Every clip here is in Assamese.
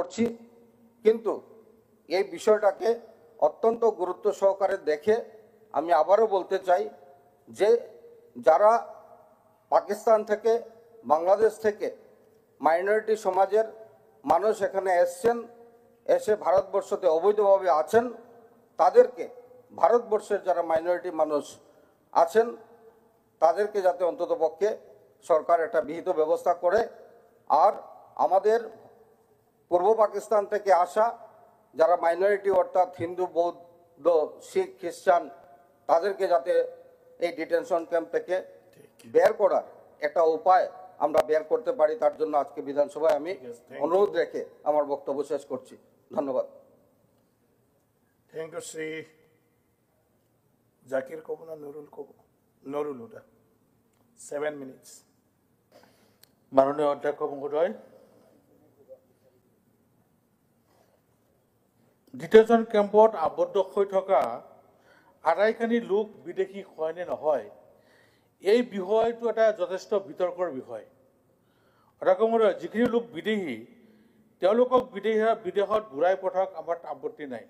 করছি, কিন্তু এই বিষয়টাকে অত্যন্ত গুরুত্ব সহকারে দেখে আমি আবারও বলতে চাই যে যারা পাকিস্তান থেকে, বাংলাদেশ থেকে মাইনরিটি সমাজের মানুষ এখানে এসে ভারতবর্ষতে অবৈধভাবে আছেন, তাদেরকে ভারতবর্ষের যারা মাইনরিটি মানুষ আছেন তাদেরকে যাতে অন্ততপক্ষে সরকার একটা বিহিত ব্যবস্থা করে, আর আমাদের পূর্ব পাকিস্তান থেকে আসা যারা মাইনরিটি অর্থাৎ হিন্দু, বৌদ্ধ, শিখ, খ্রিস্টান, তাদেরকে যাতে এই ডিটেনশন ক্যাম্প থেকে বের করার একটা উপায় আমরা বের করতে পারি, তার জন্য আজকে বিধানসভায় আমি অনুরোধ রেখে আমার বক্তব্য শেষ করছি। ধন্যবাদ। Thank U. শ্রী জাকির কব না নুরুল কব? নুরুল ওটা 7 মিনিটস। মাননীয় অধ্যক্ষ মহোদয়, ডিটেনশন কেম্পত আবদ্ধ হৈ থকা আটাইখানি লোক বিদেশী হয় নে নহয়, এই বিষয়টো এটা যথেষ্ট বিতৰ্কৰ বিষয়। অধ্যক্ষ মহোদয়, যিখিনি লোক বিদেশী তেওঁলোকক বিদেশত ঘূৰাই পঠাওক, আমাৰ আপত্তি নাই।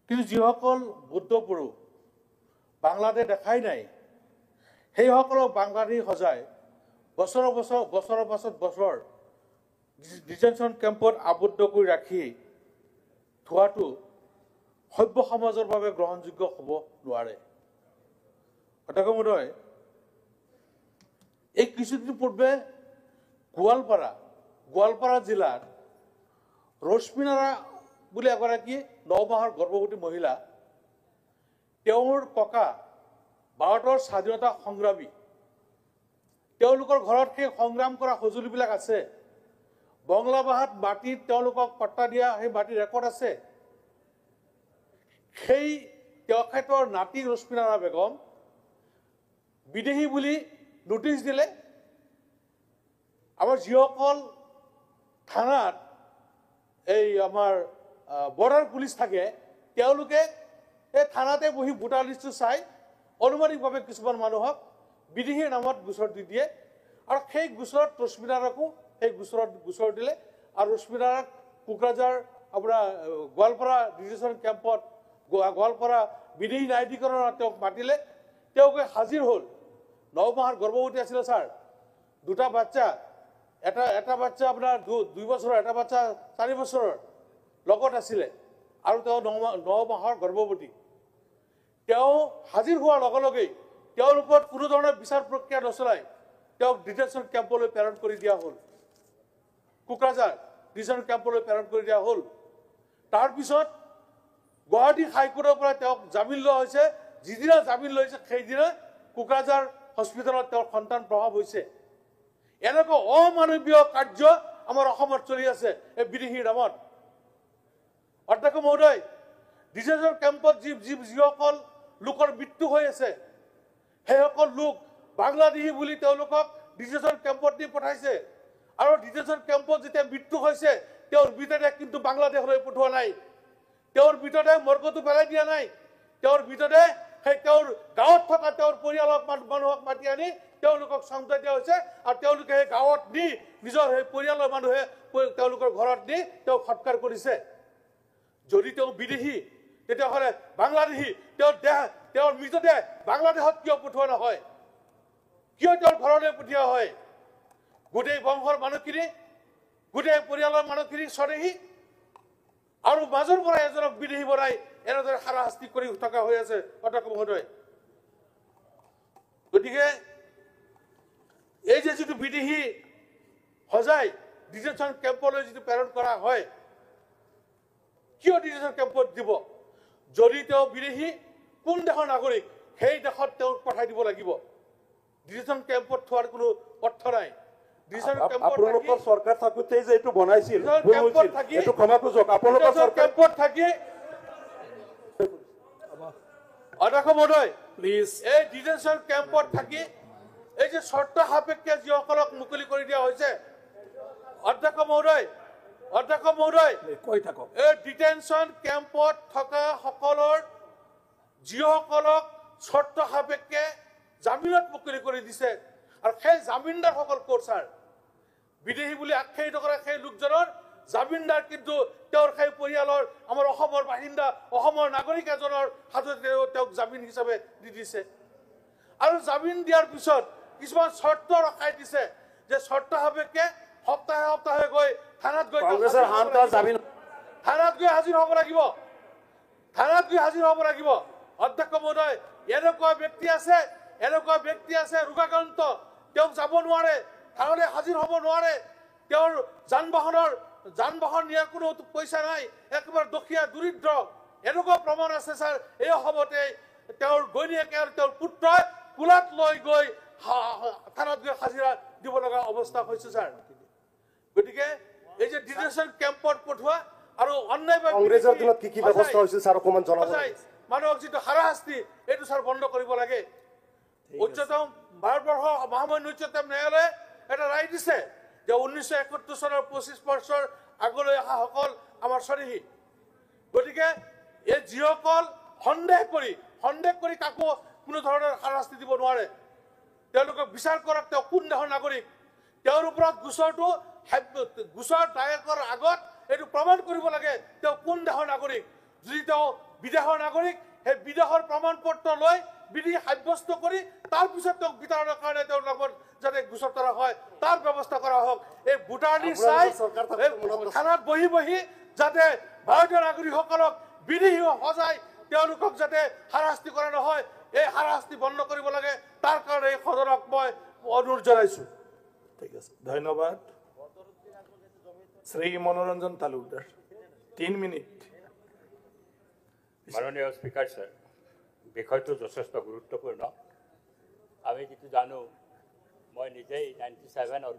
কিন্তু যিসকল বুদ্ধ পুৰুষ বাংলাদেশ দেখাই নাই, সেইসকলক বাংলাদেশ সজাই বছৰৰ পাছত বছৰ ডিটেনশন কেম্পত আবদ্ধ কৰি ৰাখি থোৱাটো সভ্য সমাজৰ বাবে গ্ৰহণযোগ্য হ'ব নোৱাৰে। অধ্যক্ষ মহোদয়, এই কিছুদিন পূৰ্বে গোৱালপাৰা জিলাৰ ৰশ্মিনাৰা বুলি এগৰাকী 9 মাহৰ গৰ্ভৱতী মহিলা, তেওঁৰ ককা ভাৰতৰ স্বাধীনতা সংগ্ৰামী, তেওঁলোকৰ ঘৰত সেই সংগ্ৰাম কৰা সঁজুলিবিলাক আছে। বংলা ভাষাত মাটিত তেওঁলোকক পট্টা দিয়া সেই মাটিৰ ৰেকৰ্ড আছে। সেই তেখেতৰ নাতি ৰশ্মিনাৰা বেগম বিদেশী বুলি নোটিছ দিলে। আমাৰ যিসকল থানাত এই আমাৰ বৰ্ডাৰ পুলিচ থাকে, তেওঁলোকে এই থানাতে বহি ভোটাৰ লিষ্টটো চাই অনুমানিকভাৱে কিছুমান মানুহক বিদেশীৰ নামত গোচৰ দি দিয়ে, আৰু সেই গোচৰত ৰশ্মিনাৰাকো সেই গোচৰ দিলে। আৰু ৰশ্মিনাৰাক কোকৰাঝাৰ আপোনাৰ গোৱালপাৰা ডিটেনশন কেম্পত, গোৱালপাৰা বিদেশী ন্যায়াধিকৰণত তেওঁক মাতিলে। তেওঁকে হাজিৰ হ'ল। 9 মাহৰ গৰ্ভৱতী আছিলে ছাৰ, 2টা বাচ্চা, এটা বাচ্চা আপোনাৰ 2 বছৰৰ, এটা বাচ্চা 4 বছৰৰ লগত আছিলে, আৰু তেওঁ 9 মাহৰ গৰ্ভৱতী। তেওঁ হাজিৰ হোৱাৰ লগে লগেই তেওঁৰ ওপৰত কোনো ধৰণৰ বিচাৰ প্ৰক্ৰিয়া নচলাই তেওঁক ডিটেনশন কেম্পলৈ প্ৰেৰণ কৰি দিয়া হ'ল। কোকৰাঝাৰ ডিটেনশন কেম্পলৈ প্ৰেৰণ কৰি দিয়া হ'ল। তাৰপিছত গুৱাহাটী হাইকোৰ্টৰ পৰা তেওঁক জামিন লোৱা হৈছে। যিদিনা জামিন লৈছে সেইদিনা কোকৰাঝাৰ হস্পিটেলত তেওঁৰ সন্তান প্ৰসৱ হৈছে। এনেকুৱা অমানৱীয় কাৰ্য আমাৰ অসমত চলি আছে এই বিদেশীৰ নামত। অধ্যক্ষ মহোদয়, ডিটেনশন কেম্পত যিসকল লোকৰ মৃত্যু হৈ আছে, সেইসকল লোক বাংলাদেশী বুলি তেওঁলোকক ডিটেনশন কেম্পত নি পঠাইছে। আৰু ডিটেনশন কেম্পত যেতিয়া মৃত্যু হৈছে, তেওঁৰ মৃতদেহ কিন্তু বাংলাদেশলৈ পঠোৱা নাই। তেওঁৰ মৃতদেহ মৰ্গটো পেলাই দিয়া নাই। তেওঁৰ মৃতদেহ সেই তেওঁৰ গাঁৱত থকা তেওঁৰ পৰিয়ালক মানুহক মাতি আনি তেওঁলোকক চমজাই দিয়া হৈছে, আৰু তেওঁলোকে সেই গাঁৱত নি নিজৰ সেই পৰিয়ালৰ মানুহে তেওঁলোকৰ ঘৰত নি তেওঁক সৎকাৰ কৰিছে। যদি তেওঁ বিদেশী, তেতিয়াহ'লে বাংলাদেশী তেওঁৰ মৃতদেহ বাংলাদেশত কিয় পঠোৱা নহয়? কিয় তেওঁৰ ঘৰলৈ পঠিওৱা হয়? গোটেই বংশৰ মানুহখিনি, গোটেই পৰিয়ালৰ মানুহখিনি স্বদেশী, আৰু মাজৰ পৰা এজনক বিদেশী বনাই এনেদৰে হাৰাশাস্তি কৰি থকা হৈ আছে। অধ্যক্ষ মহোদয়, গতিকে এই যে যিটো বিদেশী সজাই ডিটেনশন কেম্পলৈ যিটো প্ৰেৰণ কৰা হয়, কিয় ডিটেনশন কেম্পত দিব? যদি তেওঁ বিদেশী, কোন দেশৰ নাগৰিক, সেই দেশত তেওঁক পঠাই দিব লাগিব। ডিটেনশন কেম্পত থোৱাৰ কোনো অৰ্থ নাই। আপোনালোকৰ চৰকাৰ থাকোঁতে যে এইটো বনাইছিল, এইটো ক্ষমা খোজক। আপোনালোকৰ চৰকাৰ কেম্পত থাকি, অধ্যক্ষ মহোদয় প্লিজ, এই ডিটেনশন কেম্পত থাকি এই যে চৰ্ত সাপেক্ষে যিসকলক মুকলি কৰি দিয়া হৈছে, অধ্যক্ষ মহোদয় কৈ থাকক, এই ডিটেনশন কেম্পত থকা সকলৰ যিসকলক চৰ্ত সাপেক্ষে জামিনত মুকলি কৰি দিছে, আৰু সেই জামিনদাৰসকল ক'ত ছাৰ? বিদেশী বুলি আখ্যায়িত কৰা সেই লোকজনৰ জামিনদাৰ কিন্তু তেওঁৰ সেই পৰিয়ালৰ আমাৰ অসমৰ বাসিন্দা অসমৰ নাগৰিক এজনৰ হাতত তেওঁক জামিন হিচাপে দি দিছে আৰু জামিন দিয়াৰ পিছত কিছুমান চৰ্ত ৰখাই দিছে যে চৰ্ত সাপেক্ষে সপ্তাহে সপ্তাহে গৈ থানাত গৈ থানাত গৈ হাজিৰ হ'ব লাগিব অধ্যক্ষ মহোদয় এনেকুৱা ব্যক্তি আছে ৰোগাক্ৰান্ত তেওঁক যাব নোৱাৰে থানালৈ হাজিৰ হ'ব নোৱাৰে তেওঁৰ যান বাহন নিয়াৰ কোনো পইচা নাই একেবাৰে দুখীয়া দৰিদ্ৰ এনেকুৱা প্ৰমাণ আছে ছাৰ এই অসমতে তেওঁৰ ঘৈণীয়েকে আৰু তেওঁৰ পুত্ৰই কোলাত লৈ গৈ থানাত গৈ হাজিৰা দিব লগা অৱস্থা হৈছে ছাৰ গতিকে এই যে ডিটেনশ্যন কেম্পত পঠোৱা আৰু অন্যায়ভাৱে কংগ্ৰেছৰ দিনত কি ব্যৱস্থা হৈছিল ছাৰ অকমান জনাব মানুহক যিটো হাৰাশাস্তি এইটো ছাৰ বন্ধ কৰিব লাগে উচ্চতম ভাৰতবৰ্ষ মহামান্য উচ্চতম ন্যায়ালয়ে এটা ৰায় দিছে যে 1971 চনৰ 25 বছৰ আগলৈ অহাসকল আমাৰ স্বদেশী গতিকে এই যিসকল সন্দেহ কৰি কাকো কোনো ধৰণৰ হাৰাশাস্তি দিব নোৱাৰে তেওঁলোকক বিচাৰ কৰক তেওঁ কোন দেশৰ নাগৰিক তেওঁৰ ওপৰত গোচৰ দায়েৰ কৰাৰ আগত এইটো প্ৰমাণ কৰিব লাগে তেওঁ কোন দেশৰ নাগৰিক যদি তেওঁ বিদেশৰ নাগৰিক সেই বিদেশৰ প্ৰমাণ পত্ৰ লৈ বিধি সাব্যস্ত কৰি তাৰ পিছত তেওঁক বিতৰণৰ কাৰণে তেওঁৰ লগত যাতে গোচৰ তৰা হয় তাৰ ব্যৱস্থা কৰা হওক এই ভোটাৰ লিষ্ট চাই থানাত বহি যাতে ভাৰতীয় নাগৰিকসকলক বিধি সজাই তেওঁলোকক যাতে হাৰাশাস্তি কৰা নহয় এই হাৰাশাস্তি বন্ধ কৰিব লাগে তাৰ কাৰণে এই সদনক মই অনুৰোধ জনাইছো ঠিক আছে ধন্যবাদ শ্ৰী মনোৰঞ্জন তালুকদাৰ 3 মিনিট মাননীয় স্পিকাৰ ছাৰ বিষয়টো যথেষ্ট গুৰুত্বপূৰ্ণ আমি যিটো জানো মই নিজেই 97ত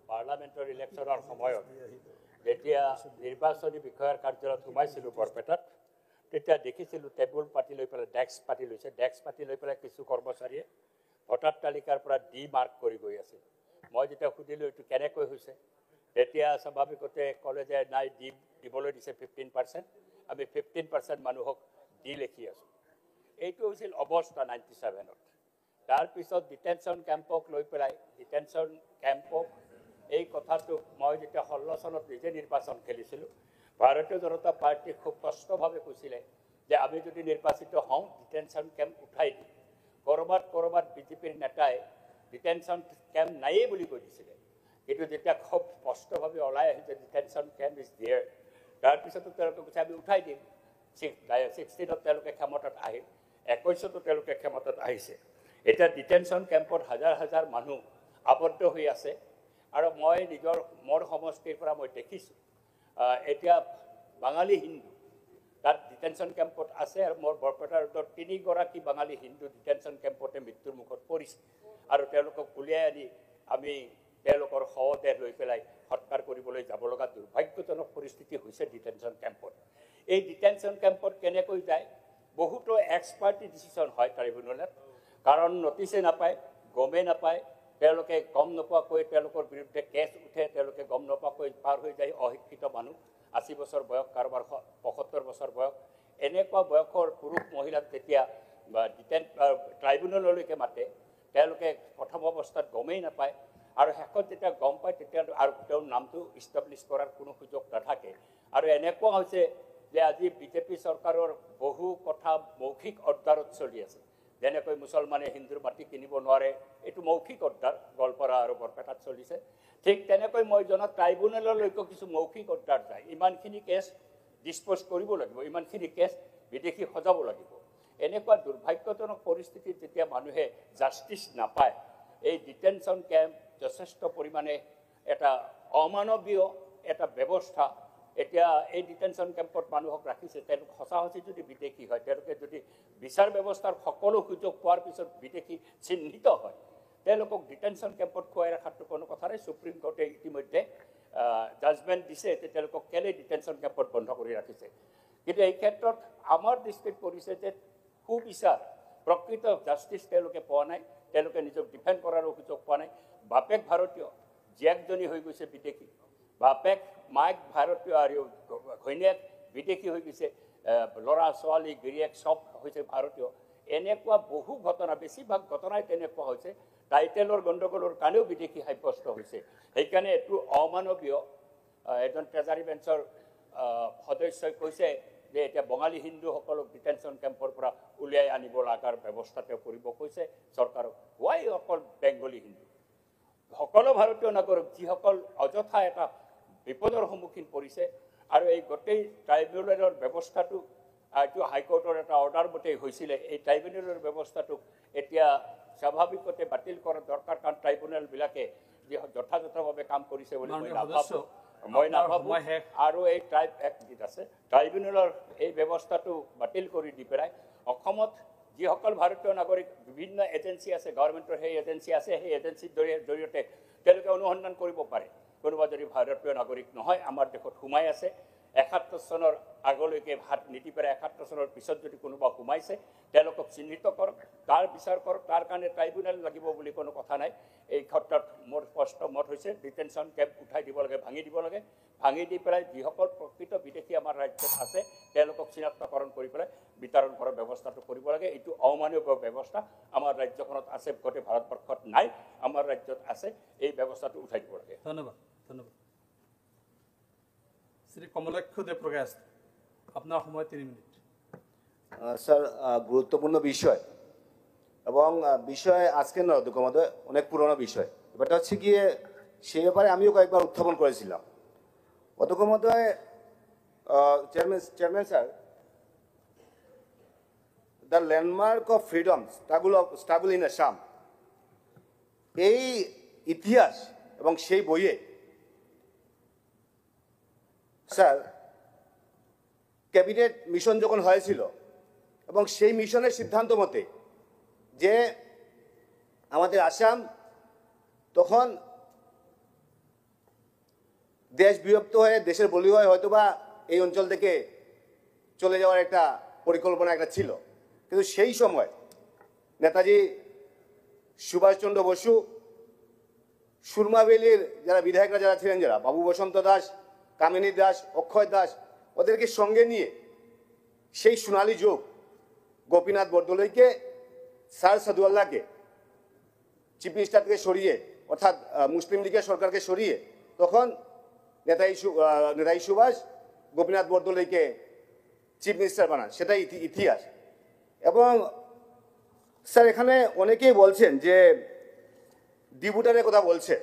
পাৰ্লামেণ্টৰ ইলেকশ্যনৰ সময়ত যেতিয়া নিৰ্বাচনী বিষয়াৰ কাৰ্যালয়ত সোমাইছিলোঁ বৰপেটাত তেতিয়া দেখিছিলোঁ টেবুল পাতি লৈ পেলাই ডেস্ক পাতি লৈ পেলাই কিছু কৰ্মচাৰীয়ে ভোটাৰ তালিকাৰ পৰা ডি মাৰ্ক কৰি গৈ আছিল মই যেতিয়া সুধিলোঁ এইটো কেনেকৈ হৈছে তেতিয়া স্বাভাৱিকতে ক'লে যে নাই দিবলৈ দিছে 15% আমি 15% মানুহক ডি লিখি আছোঁ এইটো হৈছিল অৱস্থা 97ত তাৰপিছত ডিটেনশ্যন কেম্পক লৈ পেলাই এই কথাটোক মই যেতিয়া 16 চনত নিজে নিৰ্বাচন খেলিছিলোঁ ভাৰতীয় জনতা পাৰ্টীয়ে খুব স্পষ্টভাৱে কৈছিলে যে আমি যদি নিৰ্বাচিত হওঁ ডিটেনশ্যন কেম্প উঠাই দিম ক'ৰবাত বিজেপিৰ নেতাই ডিটেনশ্যন কেম্প নায়েই বুলি কৈ দিছিলে কিন্তু যেতিয়া খুব স্পষ্টভাৱে ওলাই আহিছে ডিটেনশ্যন কেম্প ইজ দেয়াৰ তাৰপিছতো তেওঁলোকে কৈছে আমি উঠাই দিম 16ত তেওঁলোকে ক্ষমতাত আহিল 21তো তেওঁলোকে ক্ষমতাত আহিছে এতিয়া ডিটেনশ্যন কেম্পত হাজাৰ মানুহ আবদ্ধ হৈ আছে আৰু মই মোৰ সমষ্টিৰ পৰা মই দেখিছোঁ এতিয়া বাঙালী হিন্দু তাত ডিটেনশ্যন কেম্পত আছে আৰু মোৰ বৰপেটা ৰোডত 3 গৰাকী বাঙালী হিন্দু ডিটেনশ্যন কেম্পতে মৃত্যুৰ মুখত পৰিছে আৰু তেওঁলোকক উলিয়াই আনি আমি তেওঁলোকৰ শৱদেহ লৈ পেলাই সৎকাৰ কৰিবলৈ যাব লগা দুৰ্ভাগ্যজনক পৰিস্থিতি হৈছে ডিটেনশ্যন কেম্পত এই ডিটেনশ্যন কেম্পত কেনেকৈ যায় বহুতো এক্সপাৰ্টি ডিচিশ্যন হয় ট্ৰাইব্যুনেলত কাৰণ নটিচে নাপায় গমেই নাপায় তেওঁলোকে গম নোপোৱাকৈ তেওঁলোকৰ বিৰুদ্ধে কেছ উঠে তেওঁলোকে গম নোপোৱাকৈ পাৰ হৈ যায় অশিক্ষিত মানুহ 80 বছৰ বয়স কাৰোবাৰ 75 বছৰ বয়স এনেকুৱা বয়সৰ পুৰুষ মহিলাক যেতিয়া ট্ৰাইব্যুনেললৈকে মাতে তেওঁলোকে প্ৰথম অৱস্থাত গমেই নাপায় আৰু শেষত যেতিয়া গম পায় তেতিয়া আৰু তেওঁৰ নামটো ইষ্টাব্লিছ কৰাৰ কোনো সুযোগ নাথাকে আৰু এনেকুৱা হৈছে যে আজি বিজেপি চৰকাৰৰ বহু কথা মৌখিক অৰ্ডাৰত চলি আছে যেনেকৈ মুছলমানে হিন্দুৰ মাটি কিনিব নোৱাৰে এইটো মৌখিক অৰ্ডাৰ গোৱালপাৰা আৰু বৰপেটাত চলিছে ঠিক তেনেকৈ মই জনাত ট্ৰাইব্যুনেললৈকে কিছু মৌখিক অৰ্ডাৰ যায় ইমানখিনি কেছ ডিছপ'জ কৰিব লাগিব ইমানখিনি কেছ বিদেশী সজাব লাগিব এনেকুৱা দুৰ্ভাগ্যজনক পৰিস্থিতিত যেতিয়া মানুহে জাষ্টিছ নাপায় এই ডিটেনশ্যন কেম্প যথেষ্ট পৰিমাণে এটা অমানৱীয় এটা ব্যৱস্থা এতিয়া এই ডিটেনশ্যন কেম্পত মানুহক ৰাখিছে তেওঁলোক সঁচাসঁচি যদি বিদেশী হয় তেওঁলোকে যদি বিচাৰ ব্যৱস্থাৰ সকলো সুযোগ পোৱাৰ পিছত বিদেশী চিহ্নিত হয় তেওঁলোকক ডিটেনশ্যন কেম্পত খুৱাই ৰখাটো কোনো কথা নাই সুপ্ৰিম কোৰ্টে ইতিমধ্যে জাজমেণ্ট দিছে যে তেওঁলোকক কেলৈ ডিটেনশ্যন কেম্পত বন্ধ কৰি ৰাখিছে কিন্তু এই ক্ষেত্ৰত আমাৰ দৃষ্টিত পৰিছে যে সুবিচাৰ প্ৰকৃত জাষ্টিছ তেওঁলোকে পোৱা নাই তেওঁলোকে নিজক ডিফেণ্ড কৰাৰো সুযোগ পোৱা নাই বাপেক ভাৰতীয় জীয়েকজনী হৈ গৈছে বিদেশী বাপেক মাক ভাৰতীয় আৰু ঘৈণীয়েক বিদেশী হৈ গৈছে ল'ৰা ছোৱালী গিৰিয়েক চব হৈছে ভাৰতীয় এনেকুৱা বহু ঘটনা বেছিভাগ ঘটনাই তেনেকুৱা হৈছে টাইটেলৰ গণ্ডগোলৰ কাৰণেও বিদেশী সাব্যস্ত হৈছে সেইকাৰণে এইটো অমানৱীয় এজন ট্ৰেজাৰী বেঞ্চৰ সদস্যই কৈছে যে এতিয়া বঙালী হিন্দুসকলক ডিটেনশ্যন কেম্পৰ পৰা উলিয়াই আনিব লগাৰ ব্যৱস্থা তেওঁ কৰিব কৈছে চৰকাৰক। হোৱাই অকল বেংগলী হিন্দু, সকলো ভাৰতীয় নাগৰিক যিসকল অযথা এটা বিপদৰ সন্মুখীন পৰিছে, আৰু এই গোটেই ট্ৰাইব্যুনেলৰ ব্যৱস্থাটো এইটো হাইকোৰ্টৰ এটা অৰ্ডাৰ মতেই হৈছিলে। এই ট্ৰাইব্যুনেলৰ ব্যৱস্থাটোক এতিয়া স্বাভাৱিকতে বাতিল কৰা দৰকাৰ, কাৰণ ট্ৰাইব্যুনেলবিলাকে যি যথাযথভাৱে কাম কৰিছে বুলি মই নাভাবোঁ। আৰু এই ট্ৰাইব্যুনেলৰ এই ব্যৱস্থাটো বাতিল কৰি দি পেলাই অসমত যিসকল ভাৰতীয় নাগৰিক বিভিন্ন এজেঞ্চি আছে, গভৰ্ণমেণ্টৰ সেই এজেঞ্চি আছে, সেই এজেঞ্চিৰ জৰিয়তে তেওঁলোকে অনুসন্ধান কৰিব পাৰে। কোনোবা যদি ভাৰতীয় নাগৰিক নহয়, আমাৰ দেশত সোমাই আছে, ৭১ চনৰ আগলৈকে ভাত নিদি পেলাই ৭১ চনৰ পিছত যদি কোনোবা সোমাইছে তেওঁলোকক চিহ্নিত কৰক, তাৰ বিচাৰ কৰক। তাৰ কাৰণে ট্ৰাইব্যুনেল লাগিব বুলি কোনো কথা নাই। এই ক্ষেত্ৰত মোৰ স্পষ্ট মত হৈছে ডিটেনশ্যন কেম্প উঠাই দিব লাগে, ভাঙি দিব লাগে। ভাঙি দি পেলাই যিসকল প্ৰকৃত বিদেশী আমাৰ ৰাজ্যত আছে তেওঁলোকক চিনাক্তকৰণ কৰি পেলাই বিতৰণ কৰাৰ ব্যৱস্থাটো কৰিব লাগে। এইটো অমানৱীয় ব্যৱস্থা আমাৰ ৰাজ্যখনত আছে, গোটেই ভাৰতবৰ্ষত নাই, আমাৰ ৰাজ্যত আছে। এই ব্যৱস্থাটো উঠাই দিব লাগে। ধন্যবাদ। ধন্যবাদ। শ্রী কমলাক্ষ দেবপ্রকাশ, আপনার সময় 3 মিনিট। স্যার, গুরুত্বপূর্ণ বিষয় এবং বিষয় আজকে নয় অধ্যক্ষ মহোদয়, অনেক পুরনো বিষয়। ব্যাপারটা হচ্ছে গিয়ে সেই ব্যাপারে আমিও কয়েকবার উত্থাপন করেছিলাম। অধ্যক্ষ মহোদয়, chairman sir, the landmark of freedom struggle in Assam, এই ইতিহাস এবং সেই বইয়ে স্যার ক্যাবিনেট মিশন যখন হয়েছিল এবং সেই মিশনের সিদ্ধান্ত মতে যে আমাদের আসাম তখন দেশ বিভক্ত হয়ে দেশের বলি হয়ে হয়তোবা এই অঞ্চল থেকে চলে যাওয়ার একটা পরিকল্পনা একটা ছিল, কিন্তু সেই সময় নেতাজি সুভাষচন্দ্র বসু, সুরমা ভ্যালির যারা বিধায়করা যারা ছিলেন, যারা বাবু বসন্ত দাস, কামিনী দাস, অক্ষয় দাস, ওদেরকে সঙ্গে নিয়ে সেই সোনালী যুগ গোপীনাথ বরদলৈকে, স্যার সাদুয়াল্লাহকে চিফ মিনিস্টার থেকে সরিয়ে, অর্থাৎ মুসলিম লীগের সরকারকে সরিয়ে তখন নেতাজি সুভাষ গোপীনাথ বরদলৈকে চিফ মিনিস্টার বানান। সেটাই ইতিহাস। এবং স্যার এখানে অনেকেই বলছেন যে ডিপুটারের কথা বলছে।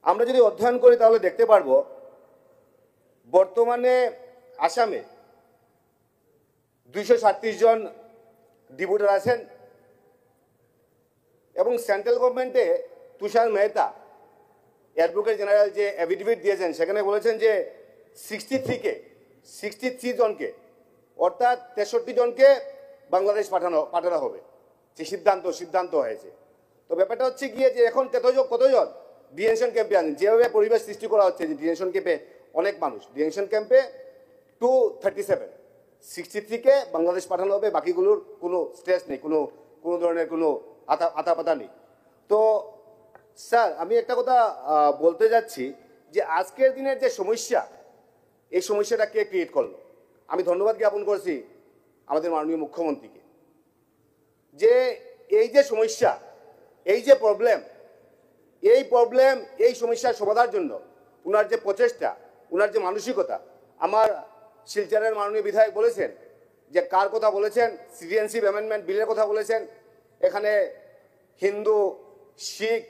আমরা যদি অধ্যয়ন করি তাহলে দেখতে পারবো বর্তমানে আসামে 237 জন ডিপুটার আছেন এবং সেন্ট্রাল গভর্নমেন্টে তুষার মেহতা অ্যাডভোকেট জেনারেল যে অ্যাফিডেভিট দিয়েছেন সেখানে বলেছেন যে 63 জনকে, অর্থাৎ 63 জনকে বাংলাদেশ পাঠানো হবে, যে সিদ্ধান্ত হয়েছে। তো ব্যাপারটা হচ্ছে গিয়ে যে এখন কতজন ডিটেনশন ক্যাম্পে আনেন, যেভাবে পরিবেশ সৃষ্টি করা হচ্ছে যে ডিটেনশন ক্যাম্পে অনেক মানুষ, ডিটেনশন ক্যাম্পে 237, 63কে বাংলাদেশ পাঠানো হবে, বাকিগুলোর কোনো স্ট্রেস নেই, কোনো ধরনের কোনো আতাপাতা নেই। তো স্যার আমি একটা কথা বলতে যাচ্ছি যে আজকের দিনের যে সমস্যা, এই সমস্যাটা কে ক্রিয়েট করলো? আমি ধন্যবাদ জ্ঞাপন করছি আমাদের মাননীয় মুখ্যমন্ত্রীকে যে এই যে সমস্যা, এই যে প্রবলেম, এই সমস্যার সমাধানের জন্য উনার যে প্রচেষ্টা, উনার যে মানসিকতা। আমার শিলচরের মাননীয় বিধায়ক বলেছেন যে কার কথা বলেছেন, সিটিজেনশিপ অ্যামেন্ডমেন্ট বিলের কথা বলেছেন, এখানে হিন্দু, শিখ,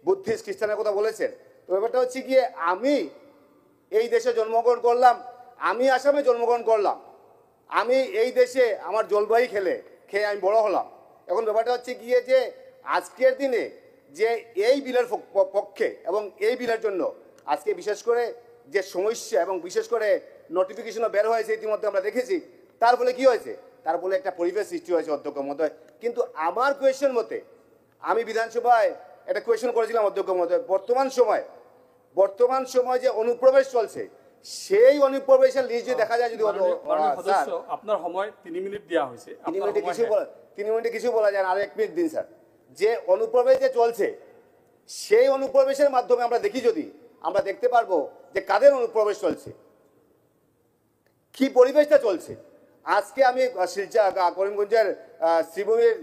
বুদ্ধিস্ট, খ্রিস্টানের কথা বলেছেন। তো ব্যাপারটা হচ্ছে গিয়ে আমি এই দেশে জন্মগ্রহণ করলাম, আমি আসামে জন্মগ্রহণ করলাম, আমি এই দেশে আমার জলবায়ু খেয়ে আমি বড় হলাম। এখন ব্যাপারটা হচ্ছে গিয়ে যে আজকের দিনে যে এই বিলের পক্ষে এবং এই বিলের জন্য আজকে বিশেষ করে যে সমস্যা এবং বিশেষ করে নোটিফিকেশনও বের হয়েছে ইতিমধ্যে আমরা দেখেছি, তার ফলে কি হয়েছে, তার ফলে একটা পরিবেশ সৃষ্টি হয়েছে অধ্যক্ষ মহোদয়। কিন্তু আমার কোয়েশ্চেন মতে, আমি বিধানসভায় একটা কোয়েশ্চেন করেছিলাম অধ্যক্ষ মহোদয়, বর্তমান সময় যে অনুপ্রবেশ চলছে সেই অনুপ্রবেশের লিস্ট যদি দেখা যায়, যদি আপনার সময় 3 মিনিট দেওয়া হয়েছে, 3 মিনিটে কিছু বলা যায় না, আর 1 মিনিট দিন স্যার। যে অনুপ্রবেশ যে চলছে সেই অনুপ্রবেশের মাধ্যমে আমরা দেখি, যদি আমরা দেখতে পারবো যে কাদের অনুপ্রবেশ চলছে, কি পরিবেশটা চলছে। আজকে আমি করিমগঞ্জের শ্রীভূমির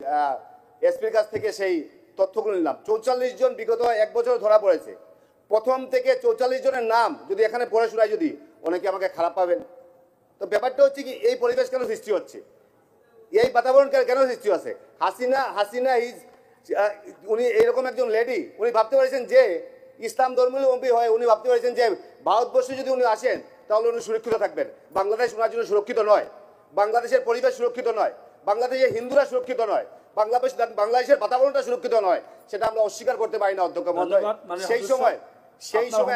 এসপির কাছ থেকে সেই তথ্যগুলো নিলাম। 44 জন বিগত 1 বছর ধরা পড়েছে, প্রথম থেকে 44 জনের নাম যদি এখানে পড়ে শোনায়, যদি অনেকে আমাকে খারাপ পাবেন। তো ব্যাপারটা হচ্ছে কি, এই পরিবেশ কেন সৃষ্টি হচ্ছে, এই বাতাবরণ কেন সৃষ্টি হচ্ছে? হাসিনা উনি এরকম একজন লেডি, উনি ভাবতে পারছেন যে ইসলাম ধর্মাবলম্বী হয়, উনি ভাবতে পারছেন যে ভারতবর্ষে যদি উনি আসেন তাহলে উনি সুরক্ষিত থাকবেন। বাংলাদেশ ওনার জন্য সুরক্ষিত নয়, বাংলাদেশের পরিবেশ সুরক্ষিত নয়, বাংলাদেশের হিন্দুরা সুরক্ষিত নয়, বাংলাদেশের বাতাবরণটা সুরক্ষিত নয়, সেটা আমরা অস্বীকার করতে পারি না অধ্যক্ষ মহোদয়। সেই সময়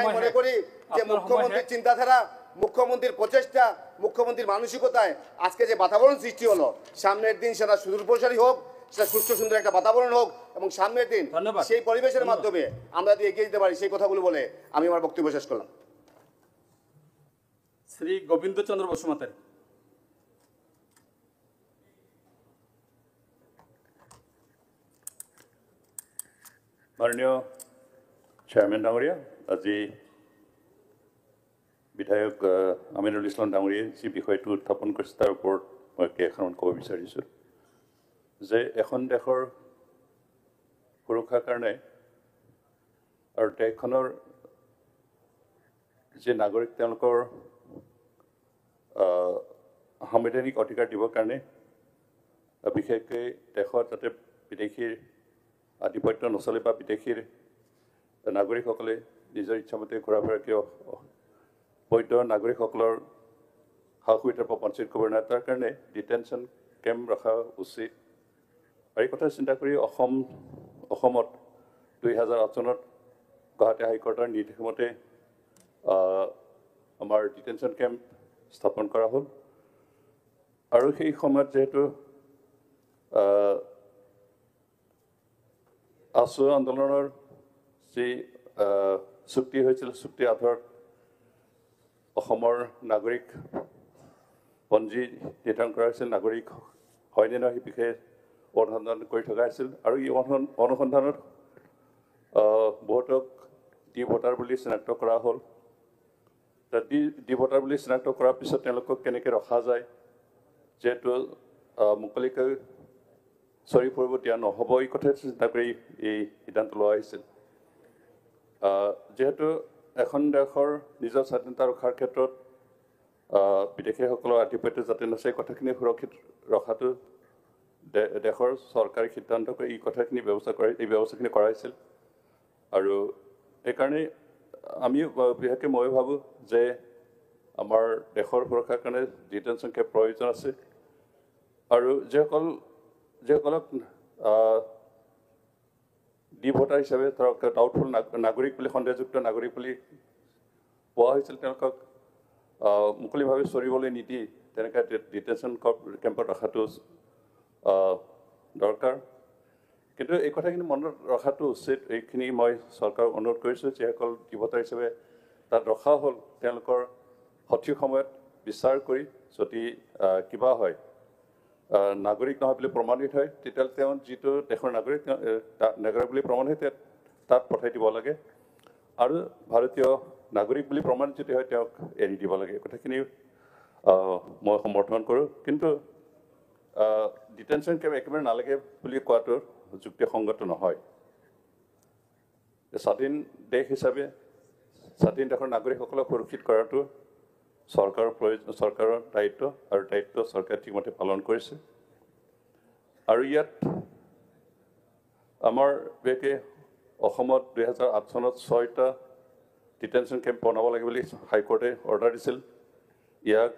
আমি মনে করি যে মুখ্যমন্ত্রীর চিন্তাধারা, মুখ্যমন্ত্রীর প্রচেষ্টা, মুখ্যমন্ত্রীর মানসিকতায় আজকে যে বাতাবরণ সৃষ্টি হলো, সামনের দিন সেটা সুদূরপ্রসারী হোক, সেটা সুস্থ সুন্দর একটা বাতাবরণ হোক, এবং সামনের দিন সেই পরিবেশের মাধ্যমে আমরা যদি এগিয়ে যেতে পারি, সেই কথাগুলো বলে আমি আমার বক্তব্য শেষ করলাম। শ্রী গোবিন্দচন্দ্র বসুমাতারি। মাননীয় চেয়ারম্যান ডাঙৰীয়া, আজি বিধায়ক আমিনুল ইছলাম ডাঙৰীয়াই যি বিষয়টো উত্থাপন কৰিছে তাৰ ওপৰত মই কেইখনমান ক'ব বিচাৰিছোঁ যে এখন দেশৰ সুৰক্ষাৰ কাৰণে আৰু দেশখনৰ যে নাগৰিক তেওঁলোকৰ সাংবিধানিক অধিকাৰ দিবৰ কাৰণে বিশেষকৈ দেশত যাতে বিদেশীৰ আধিপত্য নচলে বা বিদেশীৰ নাগৰিকসকলে নিজৰ ইচ্ছামতে ঘূৰা ফুৰা কিয় বৈধ নাগৰিকসকলৰ সা সুবিধাৰ পৰা বঞ্চিত কৰিব নোৱাৰে, তাৰ কাৰণে ডিটেনশ্যন কেম্প ৰখা উচিত। আৰু এই কথা চিন্তা কৰি অসমত 2008 চনত গুৱাহাটী হাইকোৰ্টৰ নিৰ্দেশমতে আমাৰ ডিটেনশ্যন কেম্প স্থাপন কৰা হ'ল। আৰু সেই সময়ত যিহেতু আছু আন্দোলনৰ যি চুক্তি হৈছিল, চুক্তিৰ আধাৰত অসমৰ নাগৰিক পঞ্জী নিৰ্ধাৰণ কৰা হৈছিল, নাগৰিক হয়নে নহয় সেই বিষয়ে অনুসন্ধান কৰি থকা হৈছিল। আৰু এই অনুসন্ধানত বহুতক ডি ভোটাৰ বুলি চিনাক্ত কৰা হ'ল। ডি ভোটাৰ বুলি চিনাক্ত কৰাৰ পিছত তেওঁলোকক কেনেকৈ ৰখা যায়, যিহেতু মুকলিকৈ চৰি ফুৰিব দিয়া নহ'ব, এই কথাই চিন্তা কৰি এই সিদ্ধান্ত লোৱা হৈছিল। যিহেতু এখন দেশৰ নিজৰ স্বাধীনতা ৰক্ষাৰ ক্ষেত্ৰত বিদেশীসকলৰ আধিপত্য যাতে নচলে, এই কথাখিনি সুৰক্ষিত ৰখাটো দেশৰ চৰকাৰী সিদ্ধান্ত কৰি এই কথাখিনি এই ব্যৱস্থাখিনি কৰা হৈছিল। আৰু সেইকাৰণে আমি বিশেষকৈ মই ভাবোঁ যে আমাৰ দেশৰ সুৰক্ষাৰ কাৰণে ডিটেনশ্যন কেম্প প্ৰয়োজন আছে। আৰু যিসকলক ডি ভোটাৰ হিচাপে ধৰক ডাউটফুল নাগৰিক বুলি, সন্দেহযুক্ত নাগৰিক বুলি পোৱা হৈছিল, তেওঁলোকক মুকলিভাৱে চৰিবলৈ নিদি তেনেকৈ ডিটেনশ্যন কেম্পত ৰখাটো দৰকাৰ। কিন্তু এই কথাখিনি মনত ৰখাটো উচিত, এইখিনি মই চৰকাৰক অনুৰোধ কৰিছোঁ। যিসকল ডি ভোটাৰ হিচাপে তাত ৰখা হ'ল, তেওঁলোকৰ সঠিক সময়ত বিচাৰ কৰি যদি কিবা হয়, নাগৰিক নহয় বুলি প্ৰমাণিত হয়, তেতিয়াহ'লে তেওঁ যিটো দেশৰ নাগৰিক বুলি প্ৰমাণ হয় তাত পঠাই দিব লাগে। আৰু ভাৰতীয় নাগৰিক বুলি প্ৰমাণিত যদি হয় তেওঁক এৰি দিব লাগে। কথাখিনি মই সমৰ্থন কৰোঁ। কিন্তু ডিটেনশ্যন কেম্প একেবাৰে নালাগে বুলি কোৱাটো যুক্তিসংগত নহয়। স্বাধীন দেশ হিচাপে স্বাধীন দেশৰ নাগৰিকসকলক সুৰক্ষিত কৰাটো চৰকাৰৰ দায়িত্ব, আৰু দায়িত্ব চৰকাৰে ঠিকমতে পালন কৰিছে। আৰু ইয়াত আমাৰ বিশেষকৈ অসমত 2008 চনত 6টা ডিটেনশ্যন কেম্প বনাব লাগে বুলি হাইকোৰ্টে অৰ্ডাৰ দিছিল। ইয়াক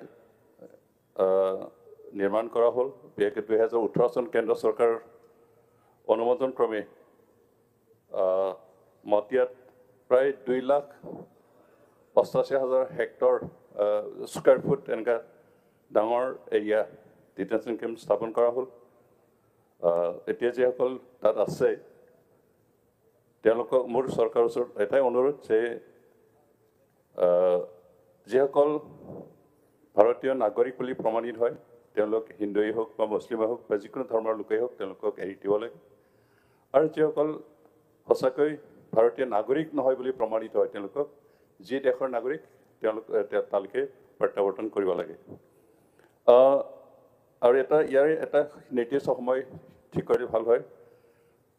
নিৰ্মাণ কৰা হ'ল। বিশেষকৈ 2018 চন কেন্দ্ৰ চৰকাৰৰ অনুমোদন ক্ৰমে মতিয়াত প্ৰায় 2,88,000 হেক্টৰ স্কুৱাৰ ফুট এনেকুৱা ডাঙৰ এৰিয়া ডিটেনশ্যন কেম্প স্থাপন কৰা হ'ল। এতিয়া যিসকল তাত আছে তেওঁলোকক মোৰ চৰকাৰৰ ওচৰত এটাই অনুৰোধ যে যিসকল ভাৰতীয় নাগৰিক বুলি প্ৰমাণিত হয়, তেওঁলোক হিন্দুৱেই হওক বা মুছলিমেই হওক বা যিকোনো ধৰ্মৰ লোকেই হওক, তেওঁলোকক এৰি দিব লাগে। আৰু যিসকল সঁচাকৈ ভাৰতীয় নাগৰিক নহয় বুলি প্ৰমাণিত হয়, তেওঁলোকক যি দেশৰ নাগৰিক তালৈকে প্ৰত্যাৱৰ্তন কৰিব লাগে। আৰু ইয়াৰে এটা নিৰ্দিষ্ট সময় ঠিক কৰিলে ভাল হয়।